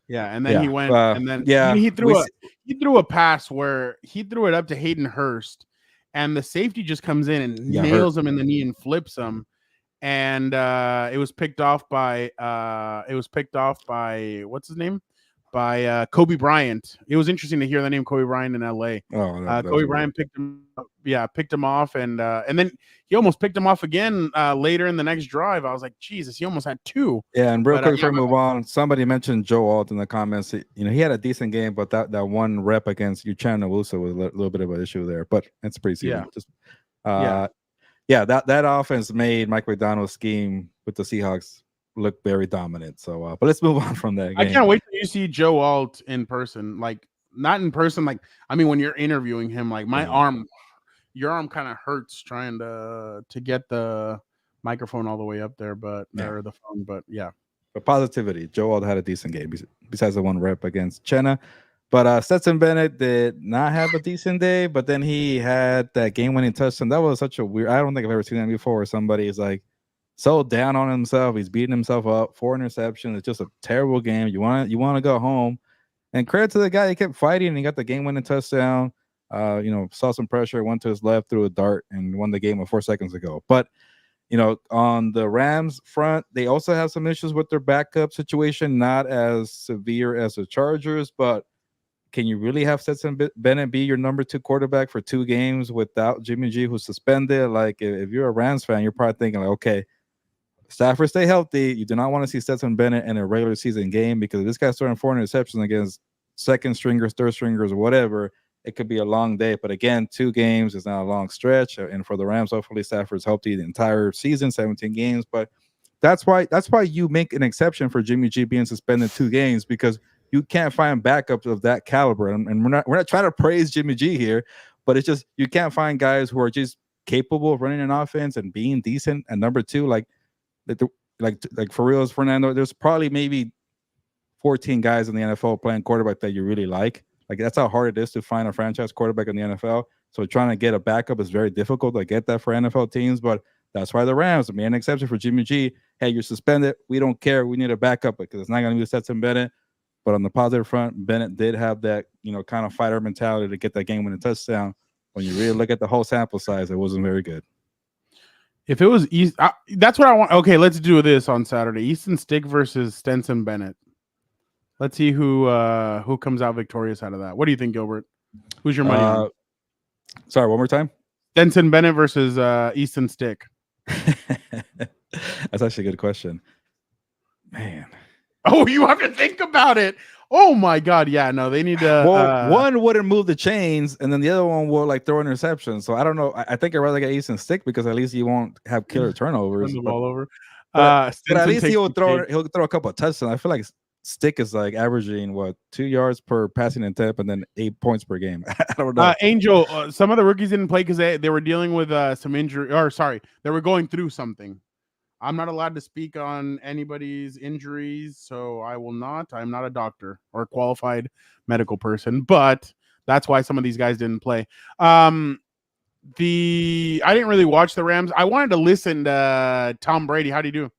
S1: Yeah, and then he went, and then he threw a pass where he threw it up to Hayden Hurst, and the safety just comes in and nails him in the knee and flips him, and it was picked off by what's his name? by Kobe Bryant. It was interesting to hear the name Kobe Bryant in LA. Kobe Bryant picked him up, picked him off, and then he almost picked him off again later in the next drive. I was like, Jesus, he almost had two.
S2: Yeah, and real quick before we move on, somebody mentioned Joe Alt in the comments. He had a decent game, but that one rep against Uchenna Wusa was a little bit of an issue there. But it's preseason. That offense made Mike Macdonald's scheme with the Seahawks look very dominant. So, but let's move on from that game.
S1: I can't wait till you see Joe Alt in person. Like, not in person. Like, I mean, when you're interviewing him, like your arm kind of hurts trying to get the microphone all the way up there, or the phone. But yeah.
S2: But positivity. Joe Alt had a decent game besides the one rep against Chenna. But Stetson Bennett did not have a decent day, but then he had that game-winning touchdown. That was such a weird. I don't think I've ever seen that before. Where somebody is like so down on himself, he's beating himself up. 4 interceptions. It's just a terrible game. You want to go home. And credit to the guy, he kept fighting and he got the game-winning touchdown. Saw some pressure, went to his left, threw a dart, and won the game with 4 seconds ago. But on the Rams front, they also have some issues with their backup situation, not as severe as the Chargers, but can you really have Stetson Bennett be your number 2 quarterback for 2 games without Jimmy G, who's suspended? Like, if you're a Rams fan, you're probably thinking, like, okay, Stafford, stay healthy. You do not want to see Stetson Bennett in a regular season game because if this guy's throwing 4 interceptions against second stringers, third stringers, or whatever, it could be a long day. But again, 2 games is not a long stretch. And for the Rams, hopefully Stafford's healthy the entire season, 17 games. But that's why you make an exception for Jimmy G being suspended 2 games, because you can't find backups of that caliber. And we're not trying to praise Jimmy G here, but it's just you can't find guys who are just capable of running an offense and being decent at number 2. Like for real, Fernando, there's probably maybe 14 guys in the NFL playing quarterback that you really like. Like, that's how hard it is to find a franchise quarterback in the NFL. So trying to get a backup is very difficult to get that for NFL teams. But that's why the Rams made an exception for Jimmy G. Hey, you're suspended. We don't care. We need a backup because it's not going to be Stetson Bennett. But on the positive front, Bennett did have that, kind of fighter mentality to get that game-winning touchdown. When you really look at the whole sample size, it wasn't very good.
S1: If it was that's what I want. Okay, let's do this on Saturday. Easton Stick versus Stetson Bennett. Let's see who comes out victorious out of that. What do you think, Gilbert? Who's your money on?
S2: Sorry, one more time.
S1: Stetson Bennett versus Easton Stick.
S2: That's actually a good question. Man.
S1: Oh, you have to think about it. Oh my God. Yeah, no, they need to.
S2: Well, one wouldn't move the chains, and then the other one will throw interceptions. So I don't know. I think I'd rather get Easton Stick because at least he won't have killer turnovers.
S1: Turn the ball over.
S2: But at least he'll throw a couple of touchdowns. I feel like Stick is like averaging 2 yards per passing attempt and then 8 points per game. I don't know.
S1: Angel, some of the rookies didn't play because they were dealing with some injury, or sorry, they were going through something. I'm not allowed to speak on anybody's injuries, so I will not. I'm not a doctor or a qualified medical person, but that's why some of these guys didn't play. I didn't really watch the Rams. I wanted to listen to Tom Brady. How do you do?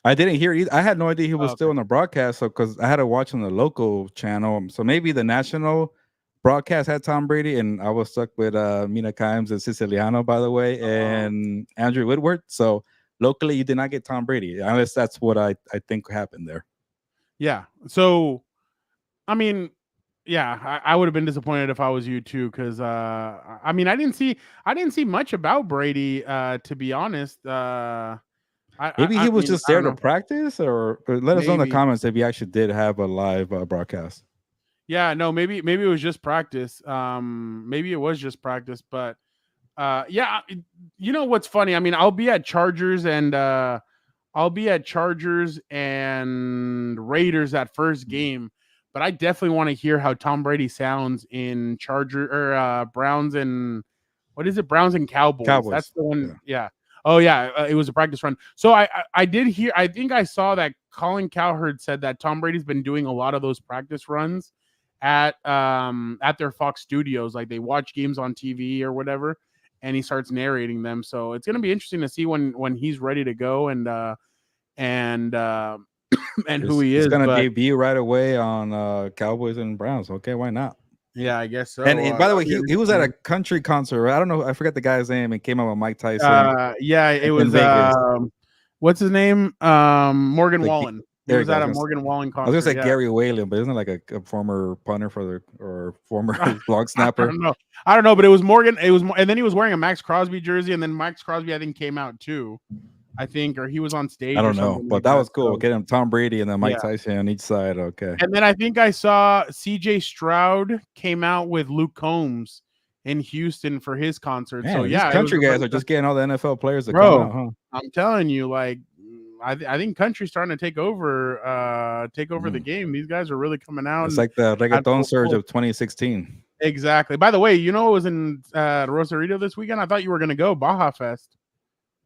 S2: I didn't hear either. I had no idea he was still on the broadcast, so because I had to watch on the local channel. So maybe the national broadcast had Tom Brady, and I was stuck with Mina Kimes and Siciliano, by the way, and Andrew Woodward. So locally, you did not get Tom Brady, unless that's what I think happened there.
S1: Yeah. So, I mean, yeah, I would have been disappointed if I was you too, because I mean, I didn't see much about Brady, to be honest.
S2: Maybe he was just there to practice, or let us know in the comments if he actually did have a live broadcast.
S1: Yeah, no, maybe it was just practice. Maybe it was just practice, but yeah, you know what's funny? I mean, I'll be at Chargers and Raiders that first game, but I definitely want to hear how Tom Brady sounds in Browns and Browns and Cowboys. That's the one. Yeah. Oh yeah, it was a practice run. So I did hear. I think I saw that Colin Cowherd said that Tom Brady's been doing a lot of those practice runs at their Fox studios. Like, they watch games on TV or whatever, and he starts narrating them. So it's gonna be interesting to see when he's ready to go and who he is.
S2: He's gonna debut right away on Cowboys and Browns. Okay, why not?
S1: Yeah, I guess so.
S2: And by the way, he was at a country concert. I don't know. I forgot the guy's name. And came out with Mike Tyson.
S1: Yeah, it was. What's his name? Morgan Wallen. He was at a
S2: Eric,
S1: Morgan Wallen
S2: I
S1: concert.
S2: was gonna say
S1: yeah.
S2: Gary Whalen, but isn't it like a former punter for the or former long
S1: I
S2: snapper?
S1: don't know, but it was Morgan. It was, and then he was wearing a Max Crosby jersey, and then Max Crosby, I think, came out too. I think, or he was on stage.
S2: I don't
S1: or
S2: know,
S1: something
S2: but
S1: like
S2: that was cool.
S1: So,
S2: Get him Tom Brady and then Mike
S1: Yeah.
S2: Tyson on each side. Okay.
S1: and then I think I saw C.J. Stroud came out with Luke Combs in Houston for his concert.
S2: Man,
S1: So
S2: these
S1: yeah, it
S2: country
S1: was a
S2: guys
S1: bunch
S2: are
S1: of-
S2: just getting all the NFL players to
S1: Bro.
S2: come out, huh?
S1: I'm telling you, like, I think country's starting to take over the game. These guys are really coming out.
S2: It's
S1: and
S2: like the reggaeton
S1: full
S2: surge
S1: force.
S2: of 2016.
S1: Exactly. By the way, you know, it was in Rosarito this weekend. I thought you were going to go Baja Fest.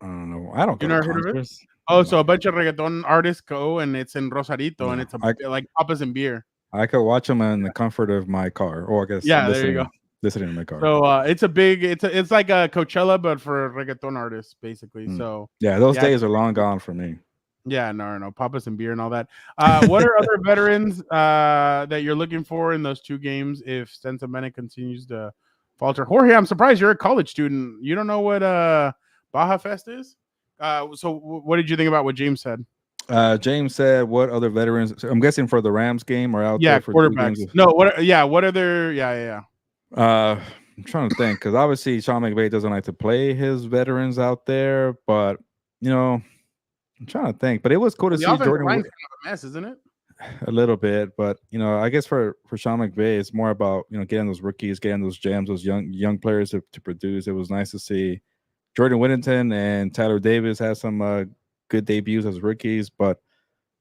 S2: I don't know. I don't
S1: You
S2: go to
S1: never heard of it?
S2: concerts.
S1: Oh, so a bunch of reggaeton artists go, and it's in Rosarito, and
S2: No,
S1: it's like Compas and beer.
S2: I could watch them in the comfort of my car, or I guess
S1: Yeah, there you go.
S2: listening in my car.
S1: So it's like a Coachella, but for reggaeton artists, basically. So
S2: yeah, those
S1: yeah,
S2: days are long gone for me.
S1: yeah, no, papas and beer and all that. What are other veterans that you're looking for in those two games if Stetson Bennett continues to falter? Jorge, I'm surprised you're a college student. You don't know what Baja Fest is? So what did you think about what James said?
S2: James said, "What other veterans?" I'm guessing for the Rams game or out there for 2
S1: quarterbacks.
S2: games.
S1: No, what? Yeah, what other? Yeah.
S2: I'm trying to think because obviously Sean McVay doesn't like to play his veterans out there, but you know, I'm trying to think. But it was cool to
S1: The
S2: see
S1: offensive
S2: Jordan
S1: line's kind of a mess, isn't it?
S2: a little bit, but you know, I guess for Sean McVay, it's more about getting those rookies, getting those gems, those young players to produce. It was nice to see Jordan Whittington and Tyler Davis have some good debuts as rookies, but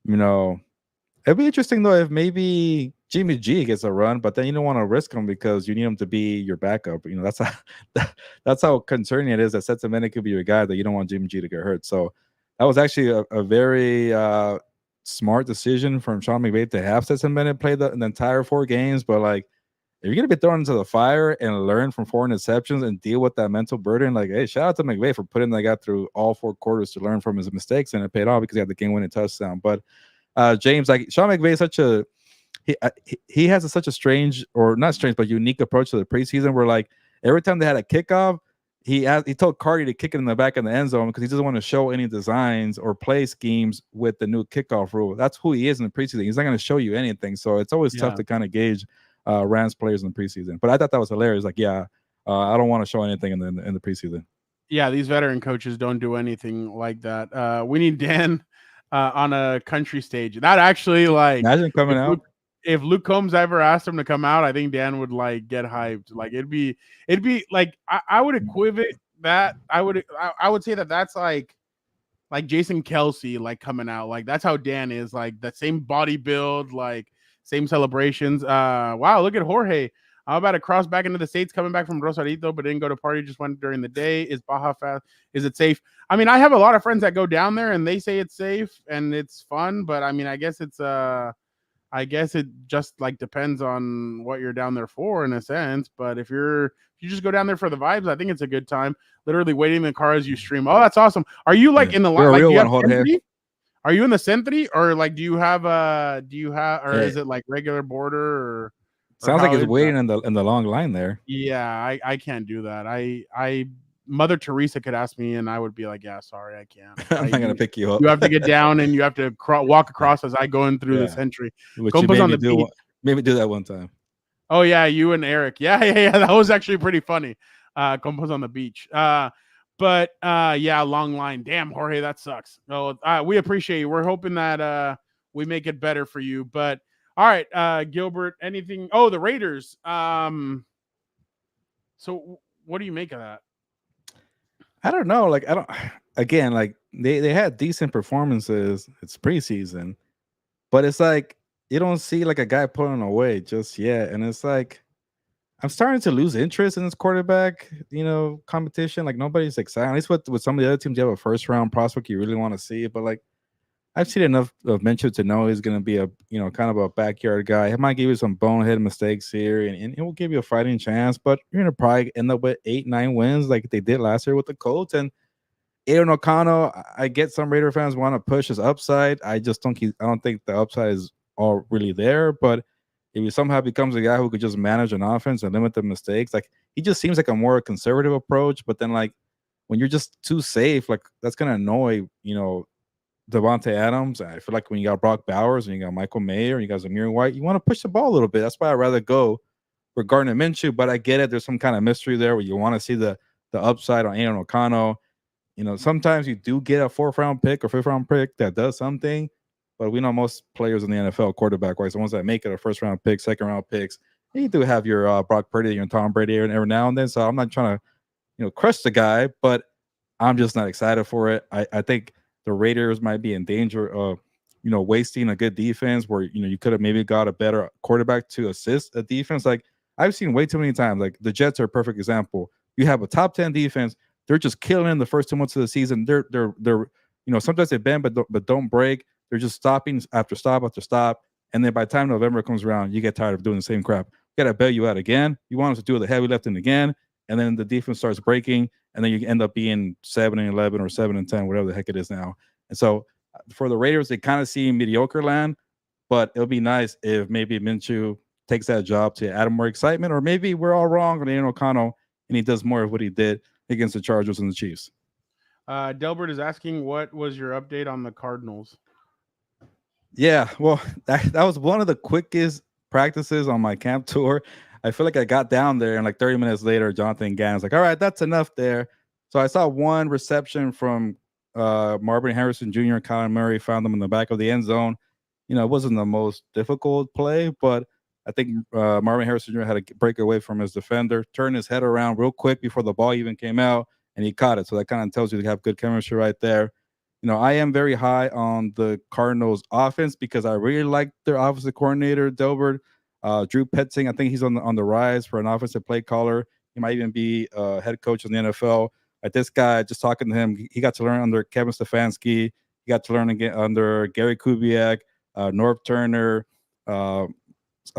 S2: it'd be interesting though if maybe Jimmy G gets a run, but then you don't want to risk him because you need him to be your backup. That's how concerning it is that Stetson Bennett could be your guy, that you don't want Jimmy G to get hurt. So that was actually a very smart decision from Sean McVay to have Stetson Bennett play the entire 4 games. But like, if you're gonna be thrown into the fire and learn from 4 interceptions and deal with that mental burden, like, hey, shout out to McVay for putting that guy through all 4 quarters to learn from his mistakes, and it paid off because he had the game-winning touchdown. But James, like, Sean McVay is such a he has such a strange, or not strange, but unique approach to the preseason where, like, every time they had a kickoff, he told Cardi to kick it in the back of the end zone because he doesn't want to show any designs or play schemes with the new kickoff rule. That's who he is in the preseason. He's not going to show you anything. So it's always tough to kind of gauge Rams players in the preseason. But I thought that was hilarious. Like, I don't want to show anything in the preseason.
S1: Yeah, these veteran coaches don't do anything like that. We need Dan on a country stage. That actually, like,
S2: imagine coming out.
S1: If Luke Combs ever asked him to come out, I think Dan would like get hyped. Like, it'd be like I would equivocate that. I would say that's like Jason Kelsey like coming out. Like, that's how Dan is. Like, that same body build, like same celebrations. Wow, look at Jorge. How about a cross back into the States, coming back from Rosarito, but didn't go to party, just went during the day. Is Baja Fest? Is it safe? I mean, I have a lot of friends that go down there and they say it's safe and it's fun, but I mean, I guess it just like depends on what you're down there for, in a sense. But if you just go down there for the vibes, I think it's a good time. Literally waiting in the car as you stream. Oh, that's awesome. Are you like in the
S2: We're
S1: like,
S2: a real one,
S1: Sentry? Are you in the Sentry, or like do you have is it like regular border or
S2: sounds like he's waiting in the long line there.
S1: Yeah, I can't do that. I Mother Teresa could ask me, and I would be like, "Yeah, sorry, I can't.
S2: I'm not gonna pick you up.
S1: You have to get down, and you have to walk across as I go in through the Sentry."
S2: Which you maybe do that one time.
S1: Oh yeah, you and Eric. Yeah. That was actually pretty funny. Compas on the beach. But long line. Damn, Jorge, that sucks. No, we appreciate you. We're hoping that we make it better for you. But all right, Gilbert. Anything? Oh, the Raiders. So what do you make of that?
S2: I don't know. Like, again, like they had decent performances. It's preseason, but it's like you don't see like a guy pulling away just yet. And it's like I'm starting to lose interest in this quarterback, competition. Like, nobody's excited. At least with some of the other teams, you have a first round prospect you really want to see. But like, I've seen enough of Minshew to know he's going to be a kind of a backyard guy. He might give you some bonehead mistakes here, and it will give you a fighting chance. But you're going to probably end up with 8-9 wins like they did last year with the Colts. And Aiden O'Connell, I get some Raider fans want to push his upside. I just don't think the upside is all really there. But if he somehow becomes a guy who could just manage an offense and limit the mistakes, like, he just seems like a more conservative approach. But then, like, when you're just too safe, like, that's going to annoy Devontae Adams. I feel like when you got Brock Bowers and you got Michael Mayer and you got Zamir White, you want to push the ball a little bit. That's why I'd rather go for Gardner Minshew. But I get it. There's some kind of mystery there where you want to see the upside on Aiden O'Connell. You know, sometimes you do get a 4th-round pick or 5th-round pick that does something, but we know most players in the NFL, quarterback-wise, the ones that make it are 1st-round picks, 2nd-round picks. And you do have your Brock Purdy, your Tom Brady every now and then. So I'm not trying to, crush the guy, but I'm just not excited for it. I think the Raiders might be in danger of, wasting a good defense where, you could have maybe got a better quarterback to assist a defense. Like I've seen way too many times, like the Jets are a perfect example. You have a top 10 defense. They're just killing in the first 2 months of the season. They're sometimes they bend but don't break. They're just stopping after stop after stop. And then by the time November comes around, you get tired of doing the same crap. You got to bail you out again. You want us to do the heavy lifting again. And then the defense starts breaking. And then you end up being 7-11 or 7-10, whatever the heck it is now. And so for the Raiders, they kind of see mediocre land. But it'll be nice if maybe Minshew takes that job to add more excitement. Or maybe we're all wrong on Aiden O'Connell and he does more of what he did against the Chargers and the Chiefs.
S1: Delbert is asking, what was your update on the Cardinals?
S2: Yeah, well, that was one of the quickest practices on my camp tour. I feel like I got down there and like 30 minutes later, Jonathan Gannon's like, all right, that's enough there. So I saw one reception from Marvin Harrison Jr. and Kyler Murray, found them in the back of the end zone. It wasn't the most difficult play, but I think Marvin Harrison Jr. had to break away from his defender, turn his head around real quick before the ball even came out, and he caught it. So that kind of tells you they have good chemistry right there. I am very high on the Cardinals offense because I really like their offensive coordinator, Delbert. Drew Petzing, I think he's on the rise for an offensive play caller. He might even be head coach in the NFL. Like this guy, just talking to him, he got to learn under Kevin Stefanski. He got to learn again under Gary Kubiak, Norv Turner, a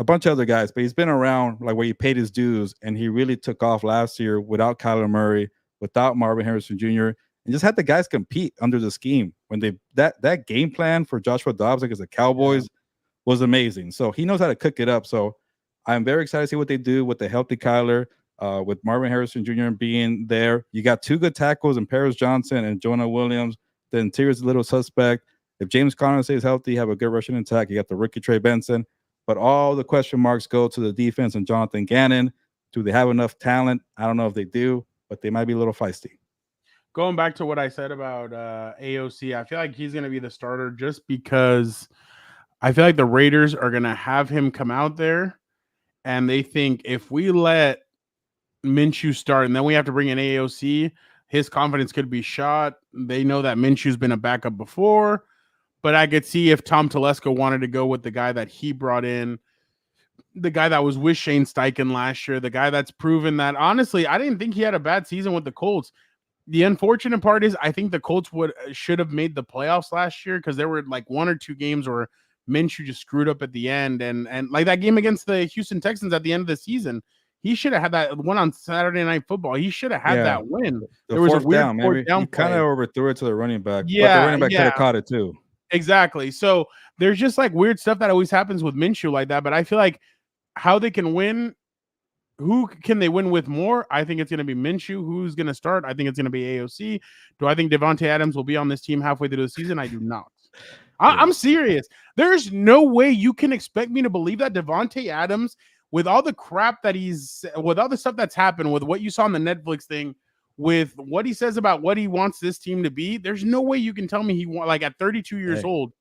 S2: bunch of other guys. But he's been around like where he paid his dues, and he really took off last year without Kyler Murray, without Marvin Harrison Jr., and just had the guys compete under the scheme. When that game plan for Joshua Dobbs against the Cowboys was amazing. So he knows how to cook it up. So I'm very excited to see what they do with the healthy Kyler, with Marvin Harrison Jr. being there. You got 2 good tackles in Paris Johnson and Jonah Williams. The interior is a little suspect. If James Conner stays healthy, you have a good rushing attack. You got the rookie Trey Benson. But all the question marks go to the defense and Jonathan Gannon. Do they have enough talent? I don't know if they do, but they might be a little feisty.
S1: Going back to what I said about AOC, I feel like he's going to be the starter just because I feel like the Raiders are going to have him come out there, and they think if we let Minshew start and then we have to bring in AOC, his confidence could be shot. They know that Minshew's been a backup before, but I could see if Tom Telesco wanted to go with the guy that he brought in, the guy that was with Shane Steichen last year, the guy that's proven that, honestly, I didn't think he had a bad season with the Colts. The unfortunate part is I think the Colts should have made the playoffs last year because there were like 1 or 2 games where Minshew just screwed up at the end. And like that game against the Houston Texans at the end of the season, he should have had that one on Saturday Night Football. He should have had that win.
S2: There was a weird fourth down. He kind of overthrew it to the running back.
S1: Yeah,
S2: but the running back could have caught it too.
S1: Exactly. So there's just like weird stuff that always happens with Minshew like that. But I feel like how they can win, who can they win with more? I think it's going to be Minshew. Who's going to start? I think it's going to be AOC. Do I think Devontae Adams will be on this team halfway through the season? I do not. I'm serious. There's no way you can expect me to believe that Devontae Adams, with all the crap that with all the stuff that's happened, with what you saw on the Netflix thing, with what he says about what he wants this team to be, there's no way you can tell me like at 32 years old,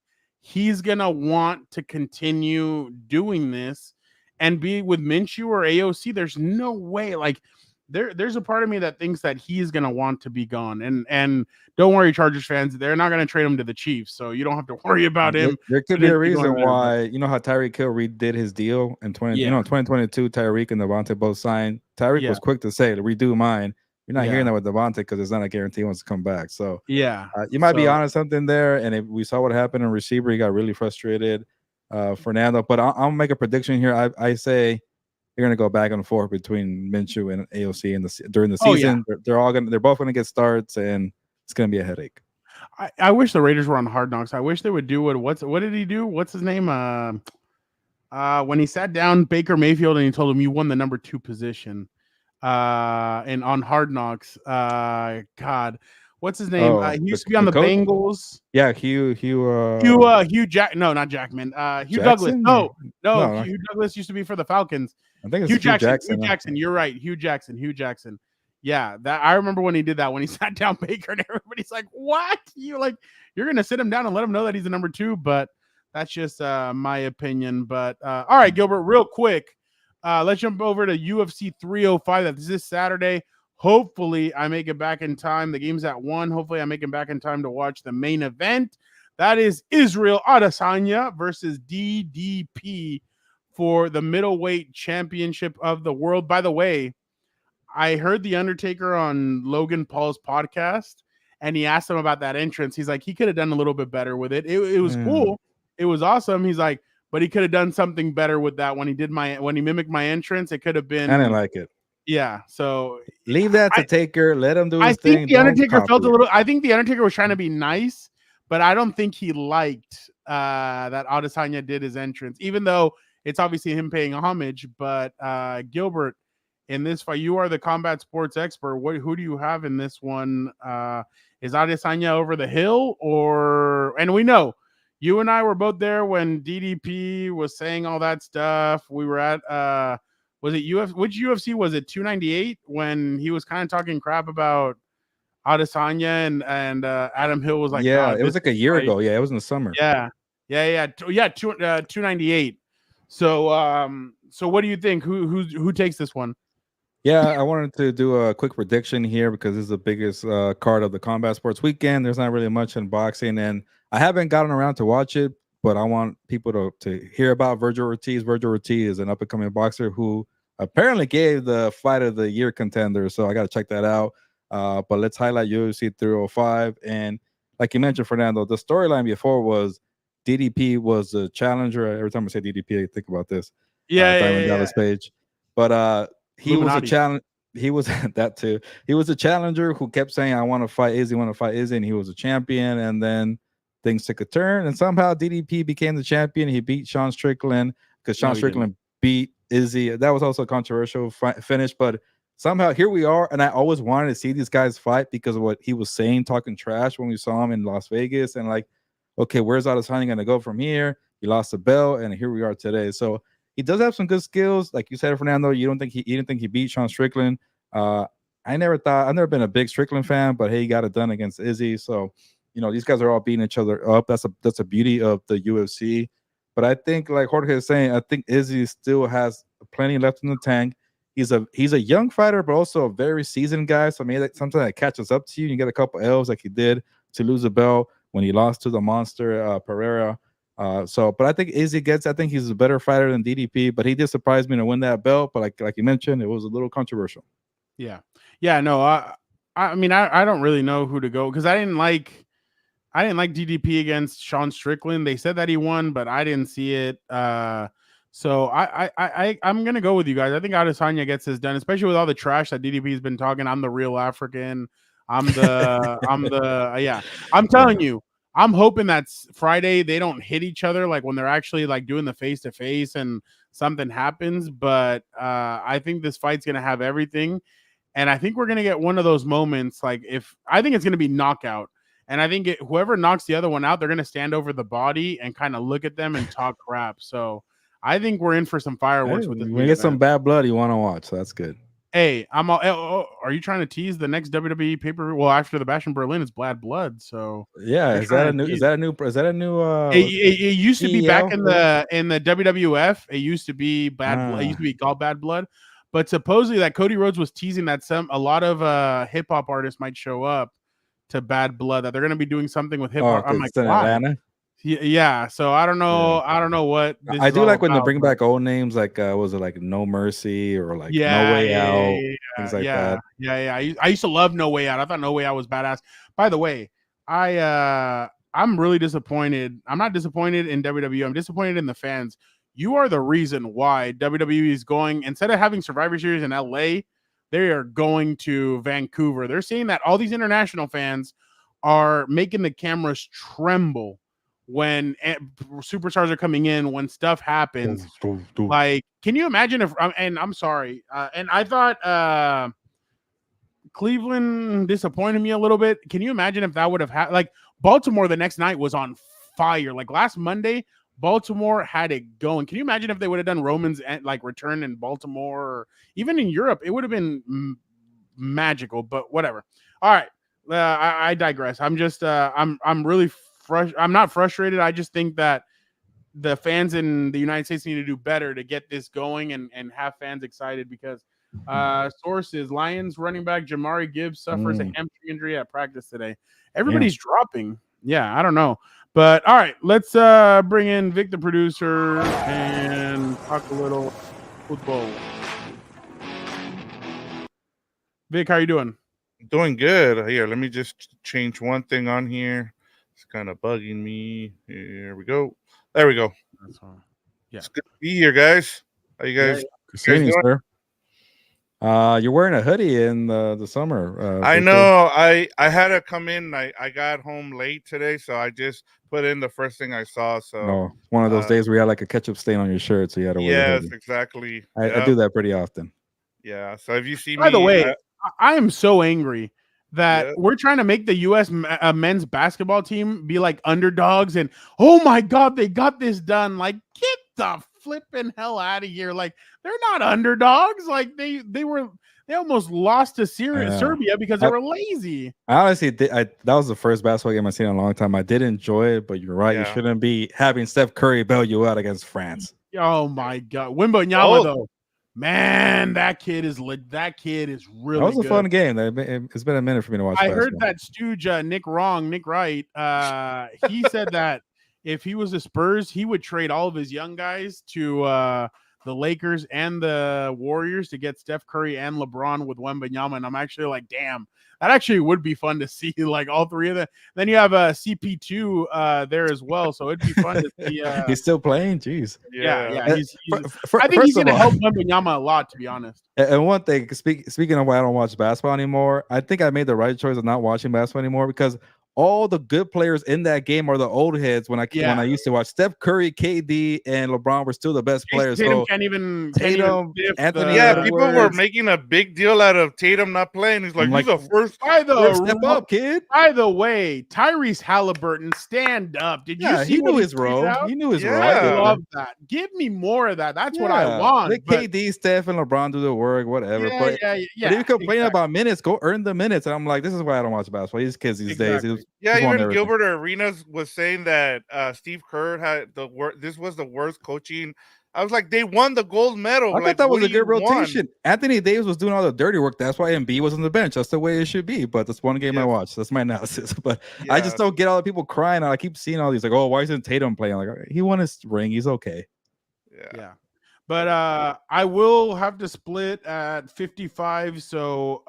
S1: he's going to want to continue doing this and be with Minshew or AOC. There's no way. Like there's a part of me that thinks that he's going to want to be gone. And don't worry, Chargers fans, they're not going to trade him to the Chiefs. So you don't have to worry about him.
S2: There could be a reason why, how Tyreek Hill redid his deal in 2022, Tyreek and Devontae both signed. Tyreek was quick to say to redo mine. You're not hearing that with Devontae because it's not a guarantee he wants to come back. So you might be onto something there. And if we saw what happened in receiver, he got really frustrated. Fernando, but I'll make a prediction here. I say you're going to go back and forth between Minshew and AOC during the season. They're both going to get starts, and it's going to be a headache.
S1: I wish the Raiders were on Hard Knocks. I wish they would do what did he do? What's his name? When he sat down Baker Mayfield and he told him you won the number 2 position. And on Hard Knocks, God, What's his name?
S2: Oh,
S1: He used to be on the
S2: coach?
S1: Bengals.
S2: Yeah, Hugh
S1: No, not Jackman. Hugh
S2: Jackson?
S1: Douglas. No,
S2: No.
S1: Hugh Douglas used to be for the Falcons.
S2: I think it's
S1: Hugh Jackson.
S2: Jackson.
S1: Hugh Jackson. You're right. Hugh Jackson. Yeah, that I remember when he did that, when he sat down Baker and everybody's like, "What? You're gonna sit him down and let him know that he's the number 2?" But that's just my opinion. But all right, Gilbert, real quick, let's jump over to UFC 305. That's this Saturday. Hopefully, I make it back in time. The game's at 1. Hopefully, I make it back in time to watch the main event. That is Israel Adesanya versus DDP for the middleweight championship of the world. By the way, I heard The Undertaker on Logan Paul's podcast, and he asked him about that entrance. He's like, he could have done a little bit better with it. It was cool. It was awesome. He's like, but he could have done something better with that when he mimicked my entrance. It could have been.
S2: I didn't like it.
S1: Yeah. So
S2: leave that to Taker. Let him do his thing.
S1: I think The Undertaker felt a little. I think The Undertaker was trying to be nice, but I don't think he liked that Adesanya did his entrance, even though it's obviously him paying homage. But Gilbert, in this fight, you are the combat sports expert. Who do you have in this one? Is Adesanya over the hill, and we know you and I were both there when DDP was saying all that stuff. We were at was it which UFC was it? 298 when he was kind of talking crap about Adesanya and Adam Hill was like,
S2: yeah, it was like a year ago. Yeah, it was in the summer.
S1: Yeah. 298. So what do you think? Who takes this one?
S2: Yeah, I wanted to do a quick prediction here because this is the biggest card of the Combat Sports Weekend. There's not really much in boxing, and I haven't gotten around to watch it, but I want people to hear about Virgil Ortiz. Virgil Ortiz is an up-and-coming boxer who apparently gave the Fight of the Year contender, so I got to check that out. But let's highlight UFC 305. And like you mentioned, Fernando, the storyline before was DDP was a challenger. Every time I say DDP, I think about this. Dallas Page. But he was a challenge. He was that too. He was a challenger who kept saying, "I want to fight Izzy, and he was a champion. And then things took a turn, and somehow DDP became the champion. He beat Sean Strickland because Sean Strickland beat Izzy. That was also a controversial finish, but somehow here we are. And I always wanted to see these guys fight because of what he was saying, talking trash when we saw him in Las Vegas. And like, okay, where's Adesanya going to go from here? He lost the belt, and here we are today. So he does have some good skills, like you said, Fernando. You didn't think he beat Sean Strickland. I've never been a big Strickland fan, but hey, he got it done against Izzy. So, these guys are all beating each other up. That's a beauty of the UFC. But I think, like Jorge is saying, I think Izzy still has plenty left in the tank. He's a young fighter, but also a very seasoned guy. So maybe sometimes that catches up to you. You get a couple L's like he did to lose a belt when he lost to the monster Pereira. But I think Izzy I think he's a better fighter than DDP, but he did surprise me to win that belt. But like you mentioned, it was a little controversial.
S1: Yeah. No, I mean, I don't really know who to go because I didn't like DDP against Sean Strickland. They said that he won, but I didn't see it. So I'm gonna go with you guys. I think Adesanya gets this done, especially with all the trash that DDP's been talking. I'm the real African. I'm telling you. I'm hoping that Friday they don't hit each other like when they're actually like doing the face-to-face and something happens. But I think this fight's going to have everything. And I think we're going to get one of those moments. I think it's going to be knockout. And I think whoever knocks the other one out, they're going to stand over the body and kind of look at them and talk crap. So I think we're in for some fireworks with this.
S2: When you get some bad blood, you want to watch. So that's good.
S1: Hey, are you trying to tease the next WWE pay-per-view? Well, after the Bash in Berlin, it's Bad Blood. So
S2: yeah, is that a new?
S1: It used to be back in the WWF. It used to be Bad Blood. It used to be called Bad Blood, but supposedly that Cody Rhodes was teasing that a lot of hip hop artists might show up to Bad Blood. That they're going to be doing something with hip hop. I'm like,
S2: Atlanta.
S1: Yeah, so I don't know. Yeah. I don't know what
S2: I do like when they bring back old names, like was it like No Mercy or like No Way Out, things like that.
S1: Yeah. I used to love No Way Out. I thought No Way Out was badass. By the way, I'm really disappointed. I'm not disappointed in WWE. I'm disappointed in the fans. You are the reason why WWE is going, instead of having Survivor Series in LA, they are going to Vancouver. They're saying that all these international fans are making the cameras tremble when superstars are coming in, when stuff happens. Like, can you imagine if, and I'm sorry, and I thought Cleveland disappointed me a little bit. Can you imagine if that would have had like Baltimore the next night was on fire? Like last Monday, Baltimore had it going. Can you imagine if they would have done Roman's like return in Baltimore or even in Europe? It would have been magical, but whatever. All right. I digress. I'm just I'm really I'm not frustrated. I just think that the fans in the United States need to do better to get this going and have fans excited because sources Lions running back Jamari Gibbs suffers a hamstring injury at practice today. Everybody's dropping. Yeah, I don't know. But all right, let's bring in Vic, the producer, and talk a little football. Vic, how you doing?
S7: Doing good. Here, let me just change one thing on here. It's kind of bugging me. Here we go. There we go.
S1: That's all. Yeah.
S7: It's good to be here, guys. How you guys?
S2: Good seeing you, sir. You're wearing a hoodie in the summer.
S7: I know. I had to come in. I got home late today, so I just put in the first thing I saw. So
S2: one of those days where you had like a ketchup stain on your shirt, so you had to wear a hoodie.
S7: Yes, exactly.
S2: I do that pretty often.
S7: Yeah. So if you see me,
S1: by the way, I am so angry that we're trying to make the U.S. Men's basketball team be like underdogs, and oh my God, they got this done. Like, get the flipping hell out of here! Like, they're not underdogs. Like, they almost lost to Serbia because they were lazy.
S2: I honestly, that was the first basketball game I've seen in a long time. I did enjoy it, but you're right. You shouldn't be having Steph Curry bail you out against France.
S1: Oh my God, Wembanyama though. Man, that kid is really
S2: That was a fun game. It's been a minute for me to watch.
S1: I heard that stooge Nick Wright. He said that if he was the Spurs, he would trade all of his young guys to the Lakers and the Warriors to get Steph Curry and LeBron with Wembanyama. And I'm actually like, damn, that actually would be fun to see, like all three of them. Then you have CP2 there as well, so it'd be fun to see.
S2: He's still playing. Jeez.
S1: Yeah. I think he's going to help Wembanyama a lot, to be honest.
S2: And one thing, speaking of why I don't watch basketball anymore, I think I made the right choice of not watching basketball anymore because all the good players in that game are the old heads. When I used to watch, Steph Curry, KD, and LeBron were still the best players.
S1: Tatum
S2: so
S1: can't even
S2: Anthony.
S7: People were making a big deal out of Tatum not playing. He's like, he's the first.
S2: Step up, kid.
S1: By the way, Tyrese Halliburton, stand up. Did you see?
S2: He knew his role. He knew his role.
S1: I love that. Give me more of that. That's what I want.
S2: Let KD, Steph, and LeBron do the work. Whatever. But if you complain about minutes, go earn the minutes. And I'm like, this is why I don't watch basketball. These kids these days.
S7: Even Gilbert Arenas was saying that Steve Kerr had this was the worst coaching. I was like, they won the gold medal.
S2: I thought that was a good rotation. Anthony Davis was doing all the dirty work. That's why Embiid was on the bench. That's the way it should be. But that's one game I watched. That's my analysis. But I just don't get all the people crying. I keep seeing all these like, oh, why isn't Tatum playing? Like, he won his ring. He's okay.
S1: Yeah. But I will have to split at 55. So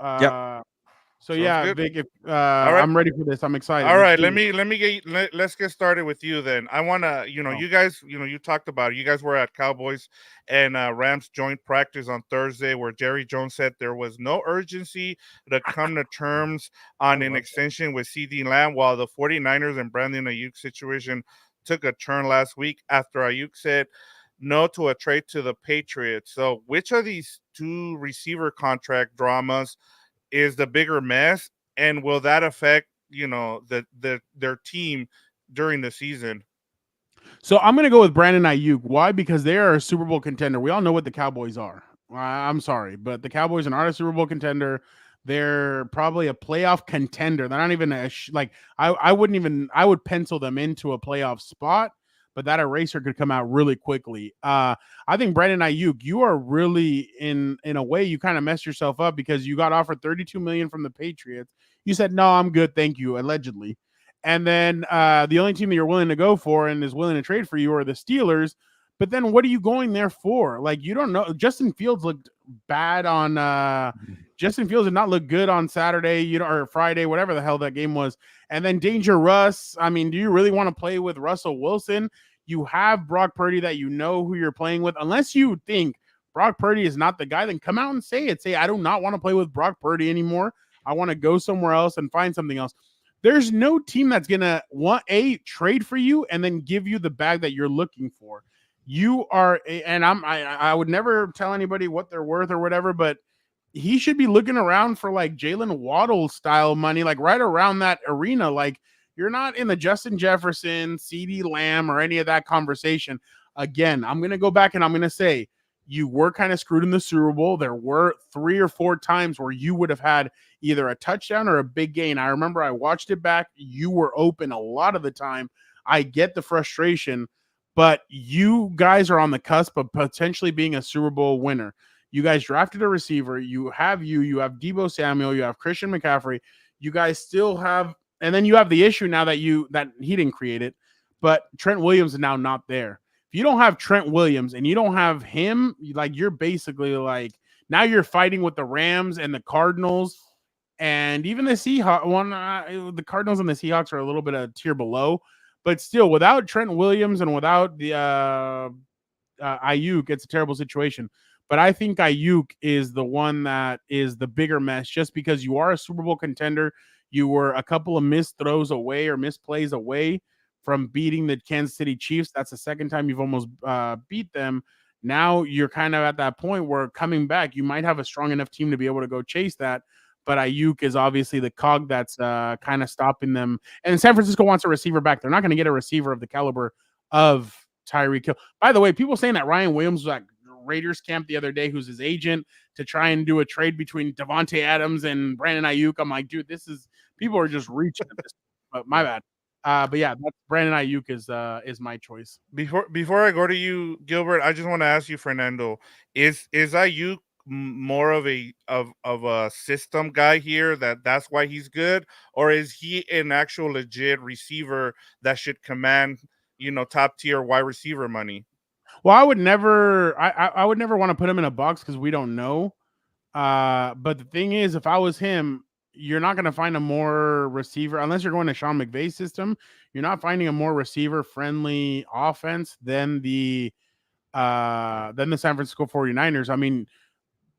S1: So
S7: Sounds
S1: Vic, if, I'm ready for this. I'm excited.
S7: All right, let's get started with you then. I want to, you guys, you talked about it. You guys were at Cowboys and Rams joint practice on Thursday where Jerry Jones said there was no urgency to come to terms on an extension with CD Lamb, while the 49ers and Brandon Ayuk situation took a turn last week after Ayuk said no to a trade to the Patriots. So which of these two receiver contract dramas is the bigger mess, and will that affect their team during the season?
S1: So I'm going to go with Brandon Ayuk. Why? Because they are a Super Bowl contender. We all know what the Cowboys are. I'm sorry, but the Cowboys are not a Super Bowl contender. They're probably a playoff contender. They're not even I would pencil them into a playoff spot, but that eraser could come out really quickly. I think Brandon Ayuk, you are really in a way you kind of messed yourself up because you got offered $32 million from the Patriots. You said, no, I'm good. Thank you. Allegedly. And then the only team that you're willing to go for and is willing to trade for you are the Steelers. But then what are you going there for? Like, you don't know. Justin Fields looked bad on Justin Fields did not look good on Saturday, or Friday, whatever the hell that game was. And then Danger Russ. I mean, do you really want to play with Russell Wilson? You have Brock Purdy that you know who you're playing with. Unless you think Brock Purdy is not the guy, then come out and say it. Say, I do not want to play with Brock Purdy anymore. I want to go somewhere else and find something else. There's no team that's going to want trade for you and then give you the bag that you're looking for. You are, and I would never tell anybody what they're worth or whatever, but he should be looking around for like Jalen Waddle style money, like right around that arena. Like you're not in the Justin Jefferson, CeeDee Lamb, or any of that conversation. Again, I'm going to go back and I'm going to say you were kind of screwed in the Super Bowl. There were 3 or 4 times where you would have had either a touchdown or a big gain. I remember I watched it back. You were open a lot of the time. I get the frustration, but you guys are on the cusp of potentially being a Super Bowl winner. You guys drafted a receiver. You have Deebo Samuel, you have Christian McCaffrey. You guys still have, and then you have the issue now that he didn't create it, but Trent Williams is now not there. If you don't have Trent Williams and you don't have him, like you're basically like now you're fighting with the Rams and the Cardinals and even the Seahawks. The Cardinals and the Seahawks are a little bit a tier below, but still without Trent Williams and without the Ayuk, it's a terrible situation. But I think Ayuk is the one that is the bigger mess just because you are a Super Bowl contender. You were a couple of missed throws away or misplays away from beating the Kansas City Chiefs. That's the second time you've almost beat them. Now you're kind of at that point where coming back, you might have a strong enough team to be able to go chase that. But Ayuk is obviously the cog that's kind of stopping them. And San Francisco wants a receiver back. They're not going to get a receiver of the caliber of Tyreek Hill. By the way, people saying that Ryan Williams was at Raiders camp the other day, who's his agent, to try and do a trade between Devontae Adams and Brandon Ayuk. I'm like, dude, people are just reaching at this. But my bad. But yeah, that's Brandon Ayuk is my choice.
S7: Before I go to you, Gilbert, I just want to ask you, Fernando, is Ayuk more of a system guy here that's why he's good, or is he an actual legit receiver that should command top tier wide receiver money?
S1: Well, I would never want to put him in a box because we don't know. But the thing is, if I was him, you're not going to find a more receiver unless you're going to Sean McVay's system. You're not finding a more receiver friendly offense than the San Francisco 49ers. I mean,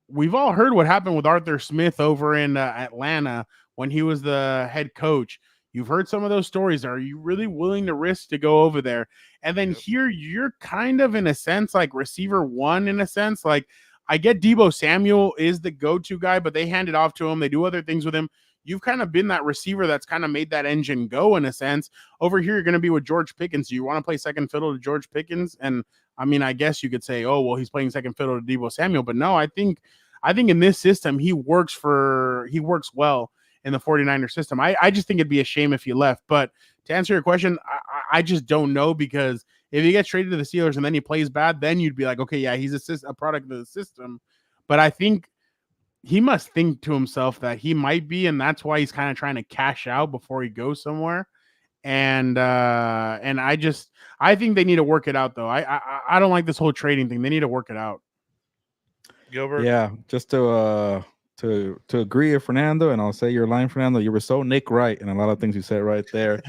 S1: we've all heard what happened with Arthur Smith over in Atlanta when he was the head coach. You've heard some of those stories. Are you really willing to risk to go over there? And then here you're kind of in a sense like receiver one in a sense. Like I get Deebo Samuel is the go-to guy, but they hand it off to him. They do other things with him. You've kind of been that receiver that's kind of made that engine go in a sense. Over here, you're going to be with George Pickens. Do you want to play second fiddle to George Pickens? And I mean, I guess you could say, oh, well, he's playing second fiddle to Deebo Samuel. But no, I think in this system, he works well in the 49er system. I just think it'd be a shame if he left. But to answer your question, I just don't know, because if he gets traded to the Steelers and then he plays bad, then you'd be like, okay, yeah, he's a product of the system. But I think he must think to himself that he might be, and that's why he's kind of trying to cash out before he goes somewhere. And I think they need to work it out, though. I don't like this whole trading thing. They need to work it out.
S7: Gilbert?
S2: Yeah, just to agree with Fernando, and I'll say your line, Fernando, you were so Nick right in a lot of things you said right there.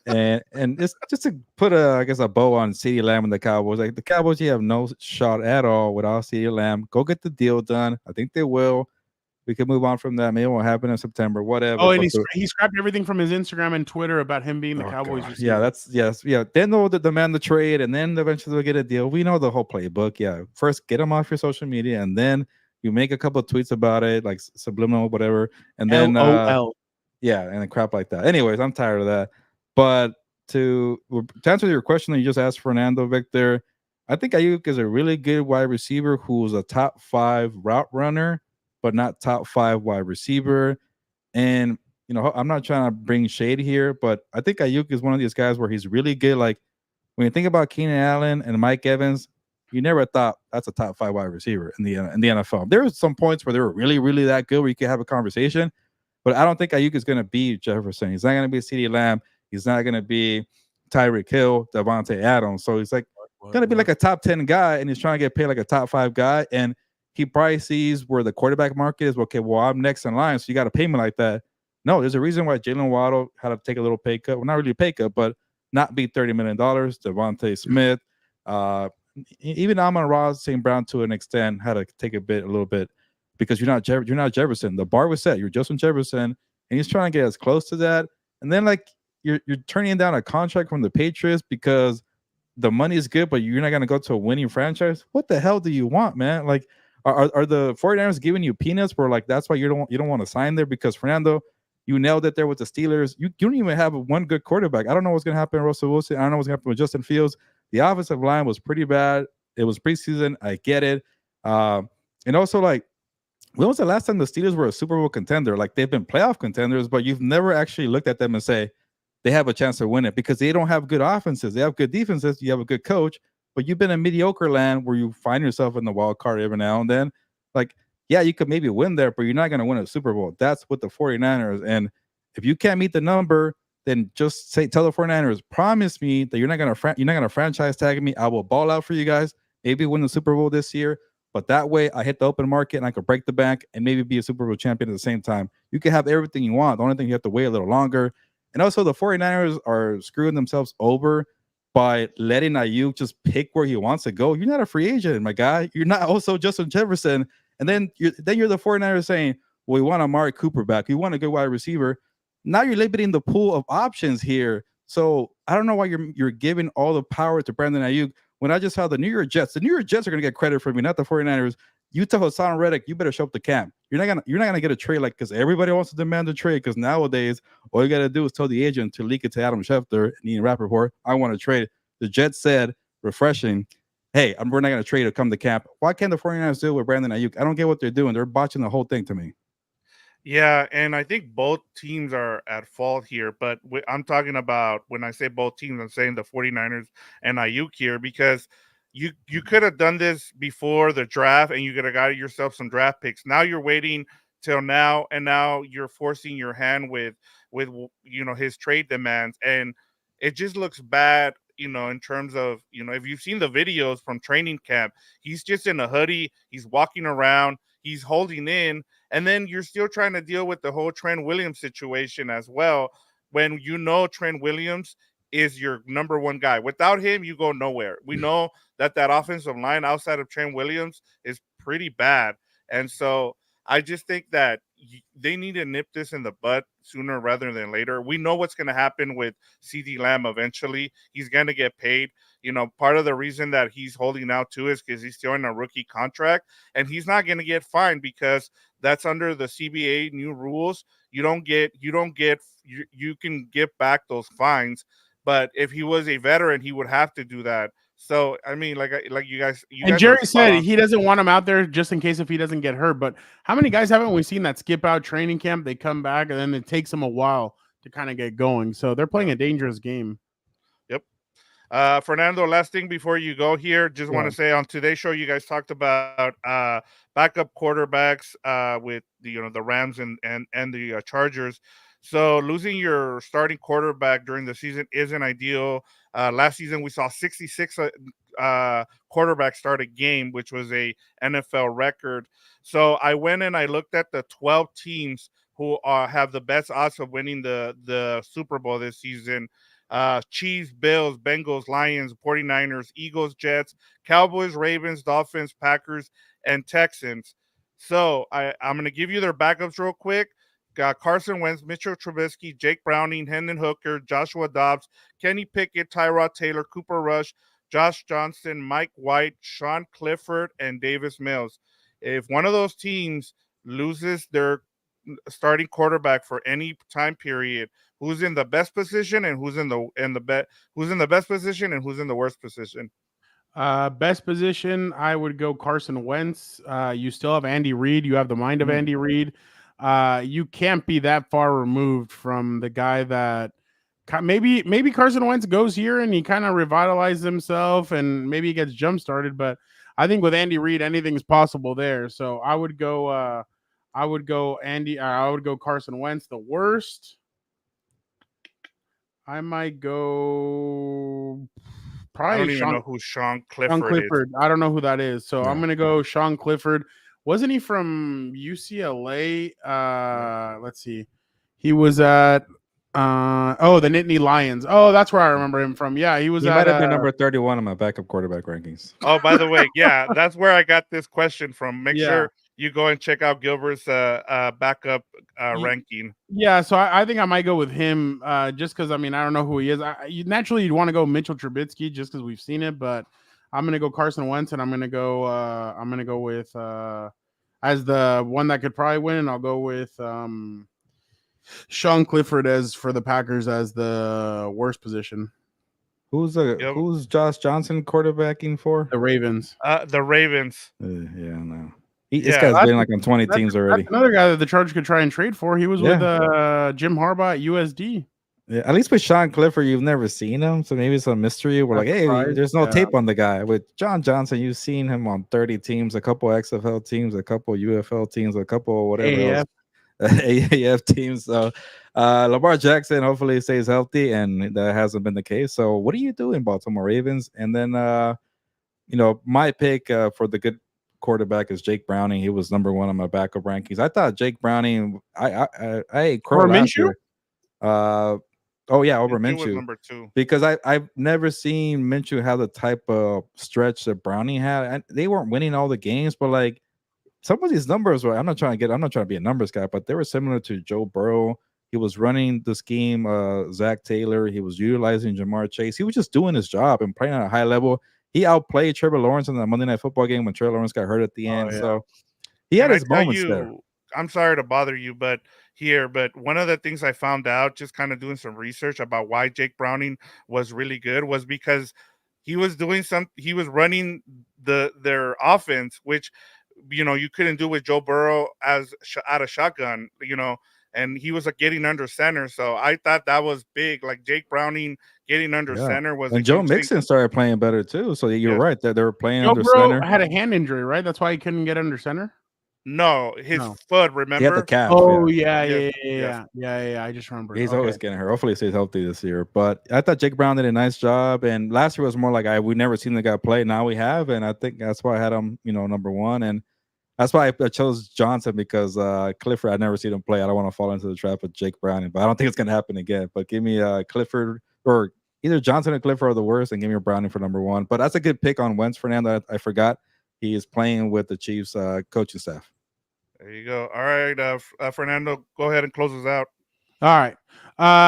S2: and just to put a bow on CeeDee Lamb and the Cowboys. Like the Cowboys, you have no shot at all without CeeDee Lamb. Go get the deal done. I think they will. We can move on from that. Maybe it won't happen in September, whatever.
S1: Oh, and he scrapped everything from his Instagram and Twitter about him being the Cowboys receiver.
S2: Yeah, Then they'll demand the trade, and then eventually they'll get a deal. We know the whole playbook. Yeah, first get them off your social media, and then you make a couple of tweets about it, like subliminal, whatever, and then yeah, and crap like that. Anyways, I'm tired of that. But to answer your question that you just asked, Fernando, Victor, I think Ayuk is a really good wide receiver who's a top 5 route runner, but not top 5 wide receiver. And, I'm not trying to bring shade here, but I think Ayuk is one of these guys where he's really good. Like when you think about Keenan Allen and Mike Evans, you never thought that's a top 5 wide receiver in the NFL. There were some points where they were really, really that good where you could have a conversation, but I don't think Ayuk is going to be Jefferson. He's not going to be CeeDee Lamb. He's not going to be Tyreek Hill, Devontae Adams. So he's like going to be like a top 10 guy, and he's trying to get paid like a top 5 guy. And he probably sees where the quarterback market is. Okay, well, I'm next in line, so you got to pay me like that. No, there's a reason why Jalen Waddle had to take a little pay cut. Well, not really a pay cut, but not be $30 million. Devontae Smith, even Amon-Ra St. Brown to an extent had to take a little bit because you're not Jefferson. The bar was set. You're Justin Jefferson, and he's trying to get as close to that. And then like you're turning down a contract from the Patriots because the money is good, but you're not going to go to a winning franchise. What the hell do you want, man? Like, Are the 49ers giving you peanuts for like that's why you don't want to sign there? Because Fernando, you nailed it there with the Steelers. You don't even have one good quarterback. I don't know what's gonna happen with Russell Wilson. I don't know what's gonna happen with Justin Fields. The offensive line was pretty bad. It was preseason. I get it. And also, like, when was the last time the Steelers were a Super Bowl contender? Like, they've been playoff contenders, but you've never actually looked at them and say they have a chance to win it because they don't have good offenses. They have good defenses. You have a good coach, but you've been in mediocre land where you find yourself in the wild card every now and then. Like, yeah, you could maybe win there, but you're not going to win a Super Bowl. That's with the 49ers. And if you can't meet the number, then just tell the 49ers, promise me that you're not going to franchise tag me. I will ball out for you guys. Maybe win the Super Bowl this year. But that way, I hit the open market and I could break the bank and maybe be a Super Bowl champion at the same time. You can have everything you want. The only thing you have to wait a little longer. And also, the 49ers are screwing themselves over by letting Ayuk just pick where he wants to go. You're not a free agent, my guy. You're not also Justin Jefferson. And then you're the 49ers saying, well, we want Amari Cooper back. We want a good wide receiver. Now you're limiting the pool of options here. So I don't know why you're giving all the power to Brandon Ayuk. When I just saw the New York Jets, the New York Jets are going to get credit for me, not the 49ers. You tell Hassan Reddick, you better show up to camp. You're not gonna get a trade like because everybody wants to demand a trade because nowadays all you got to do is tell the agent to leak it to Adam Schefter and Ian Rappaport. I want to trade. The Jets said, refreshing, hey, we're not going to trade or come to camp. Why can't the 49ers do it with Brandon Ayuk? I don't get what they're doing. They're botching the whole thing to me.
S7: Yeah, and I think both teams are at fault here, but I'm talking about when I say both teams, I'm saying the 49ers and Ayuk here because you could have done this before the draft and you could have got yourself some draft picks. Now you're waiting till now, and now you're forcing your hand with his trade demands, and it just looks bad, in terms of, if you've seen the videos from training camp, he's just in a hoodie, he's walking around, he's holding in, and then you're still trying to deal with the whole Trent Williams situation as well, when Trent Williams is your number one guy. Without him, you go nowhere. We know that offensive line outside of Trent Williams is pretty bad. And so I just think that they need to nip this in the bud sooner rather than later. We know what's going to happen with CeeDee Lamb eventually. He's going to get paid. Part of the reason that he's holding out too is because he's still in a rookie contract, and he's not going to get fined because that's under the CBA new rules. You can get back those fines, but if he was a veteran, he would have to do that. So I mean, like you guys.
S1: And Jerry said he doesn't want him out there just in case if he doesn't get hurt. But how many guys haven't we seen that skip out training camp? They come back and then it takes them a while to kind of get going. So they're playing a dangerous game.
S7: Yep. Fernando, last thing before you go here, just want to say on today's show, you guys talked about backup quarterbacks with the Rams and the Chargers. So losing your starting quarterback during the season isn't ideal. Last season, we saw 66 quarterbacks start a game, which was a NFL record. So I went and I looked at the 12 teams who have the best odds of winning the Super Bowl this season. Chiefs, Bills, Bengals, Lions, 49ers, Eagles, Jets, Cowboys, Ravens, Dolphins, Packers, and Texans. So I'm going to give you their backups real quick. Got Carson Wentz, Mitchell Trubisky, Jake Browning, Hendon Hooker, Joshua Dobbs, Kenny Pickett, Tyrod Taylor, Cooper Rush, Josh Johnson, Mike White, Sean Clifford, and Davis Mills. If one of those teams loses their starting quarterback for any time period, who's in the best position and who's in the best position and who's in the worst position?
S1: Best position, I would go Carson Wentz. You still have Andy Reid. You have the mind of Andy Reid. You can't be that far removed from the guy that maybe Carson Wentz goes here and he kind of revitalizes himself and maybe he gets jump started. But I think with Andy Reid, anything's possible there. So I would go Carson Wentz. The worst, I might go. Probably
S7: I don't even know who Sean Clifford is.
S1: I don't know who that is. So I'm going to go Sean Clifford. Wasn't he from UCLA? Let's see. He was at the Nittany Lions. Oh, that's where I remember him from. Yeah, he
S2: might have been number 31 on my backup quarterback rankings.
S7: Oh, by the way, yeah, that's where I got this question from. Make sure you go and check out Gilbert's backup ranking.
S1: Yeah, so I think I might go with him just because, I mean, I don't know who he is. Naturally, you'd want to go Mitchell Trubisky just because we've seen it, but I'm gonna go Carson Wentz, and I'm gonna go with as the one that could probably win. I'll go with Sean Clifford as for the Packers as the worst position.
S2: Who's Josh Johnson quarterbacking for?
S1: The Ravens.
S7: The Ravens.
S2: Yeah, no. This guy's been like on 20 teams already.
S1: That's another guy that the Chargers could try and trade for. He was with Jim Harbaugh at USD.
S2: Yeah, at least with Sean Clifford, you've never seen him, so maybe it's a mystery. We're like, hey, there's no tape on the guy. With John Johnson, you've seen him on 30 teams, a couple XFL teams, a couple UFL teams, a couple whatever else. AAF teams. So Lamar Jackson hopefully stays healthy, and that hasn't been the case. So what do you do in Baltimore Ravens? And then my pick for the good quarterback is Jake Browning. He was number 1 on my backup rankings. I thought Jake Browning I Crow last year. Over Minshew.
S7: Number 2.
S2: Because I've never seen Minshew have the type of stretch that Browning had. And they weren't winning all the games, but like some of these numbers were, I'm not trying to be a numbers guy, but they were similar to Joe Burrow. He was running the scheme, Zach Taylor. He was utilizing Jamar Chase. He was just doing his job and playing at a high level. He outplayed Trevor Lawrence in the Monday Night Football game when Trevor Lawrence got hurt at the end. Yeah. So he had his moments there.
S7: I'm sorry to bother you, but one of the things I found out just kind of doing some research about why Jake Browning was really good was because he was running their offense, which you couldn't do with Joe Burrow out of shotgun, and he was getting under center. So I thought that was big. Like Jake Browning getting under center was.
S2: And Joe Mixon started playing better too. So you're right. They were playing under
S1: Burrow
S2: center.
S1: Had a hand injury, right? That's why he couldn't get under center.
S7: No, his foot. Remember?
S2: He had the calf.
S1: Oh yeah. I just remember.
S2: He's always getting hurt. Hopefully, he stays healthy this year. But I thought Jake Brown did a nice job. And last year was more like we never seen the guy play. Now we have, and I think that's why I had him, number 1. And that's why I chose Johnson because Clifford, I've never seen him play. I don't want to fall into the trap of Jake Browning, but I don't think it's going to happen again. But give me Clifford or either Johnson or Clifford are the worst, and give me Browning for number 1. But that's a good pick on Wentz, Fernando. I forgot he is playing with the Chiefs coaching staff.
S7: There you go. All right, Fernando, go ahead and close us out.
S1: All right.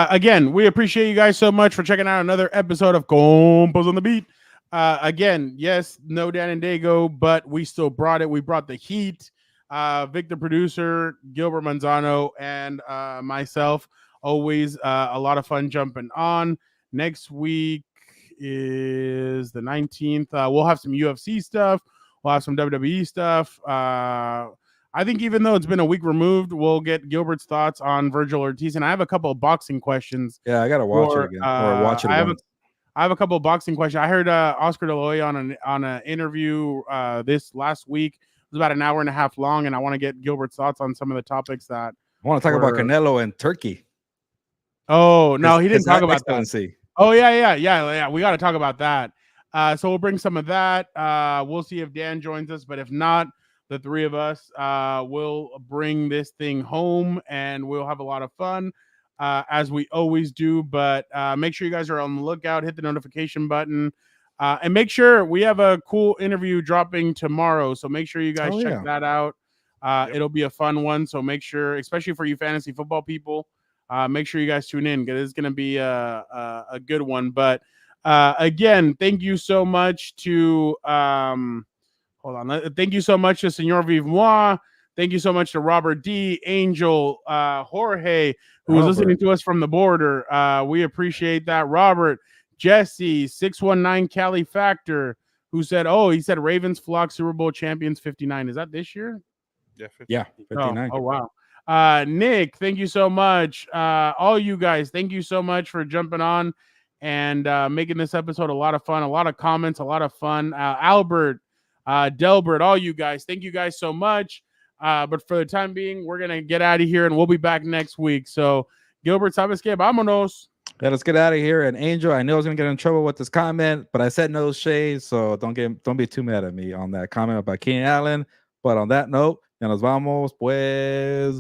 S1: Again, we appreciate you guys so much for checking out another episode of Compas on the Beat. Again, yes, no Dan and Dago, but we still brought it. We brought the heat. Victor producer, Gilbert Manzano, and myself. Always a lot of fun jumping on. Next week is the 19th. We'll have some UFC stuff. We'll have some WWE stuff. I think even though it's been a week removed, we'll get Gilbert's thoughts on Virgil Ortiz. And I have a couple of boxing questions.
S2: Yeah, I got to watch it again. Or watch it again.
S1: I have a couple of boxing questions. I heard Oscar De La Hoya on an interview this last week. It was about an hour and a half long, and I want to get Gilbert's thoughts on some of the topics that
S2: I want to talk about Canelo and Turkey.
S1: Oh, no, he didn't talk about
S2: that.
S1: Oh, yeah. We got to talk about that. So we'll bring some of that. We'll see if Dan joins us, but if not, the three of us will bring this thing home, and we'll have a lot of fun. As we always do, but make sure you guys are on the lookout, hit the notification button, and make sure we have a cool interview dropping tomorrow. So make sure you guys check that out. It'll be a fun one. So make sure, especially for you fantasy football people, make sure you guys tune in because it's going to be a good one. But again, thank you so much to thank you so much to Senor Vive Moi. Thank you so much to Robert D, Angel, Jorge, who was listening to us from the border. We appreciate that. Robert, Jesse, 619 Cali Factor, who said, he said Ravens flock Super Bowl champions 59. Is that this year?
S2: Yeah, 59.
S1: Oh, wow. Nick, thank you so much. All you guys, thank you so much for jumping on and making this episode a lot of fun, a lot of comments, a lot of fun. Albert, Delbert, all you guys, thank you guys so much. But for the time being, we're going to get out of here, and we'll be back next week. So, Gilbert, ¿sabes qué? Vámonos.
S2: Yeah, let's get out of here. And Angel, I know I was going to get in trouble with this comment, but I said no shade, so don't be too mad at me on that comment about Keenan Allen. But on that note, ya nos vamos, pues.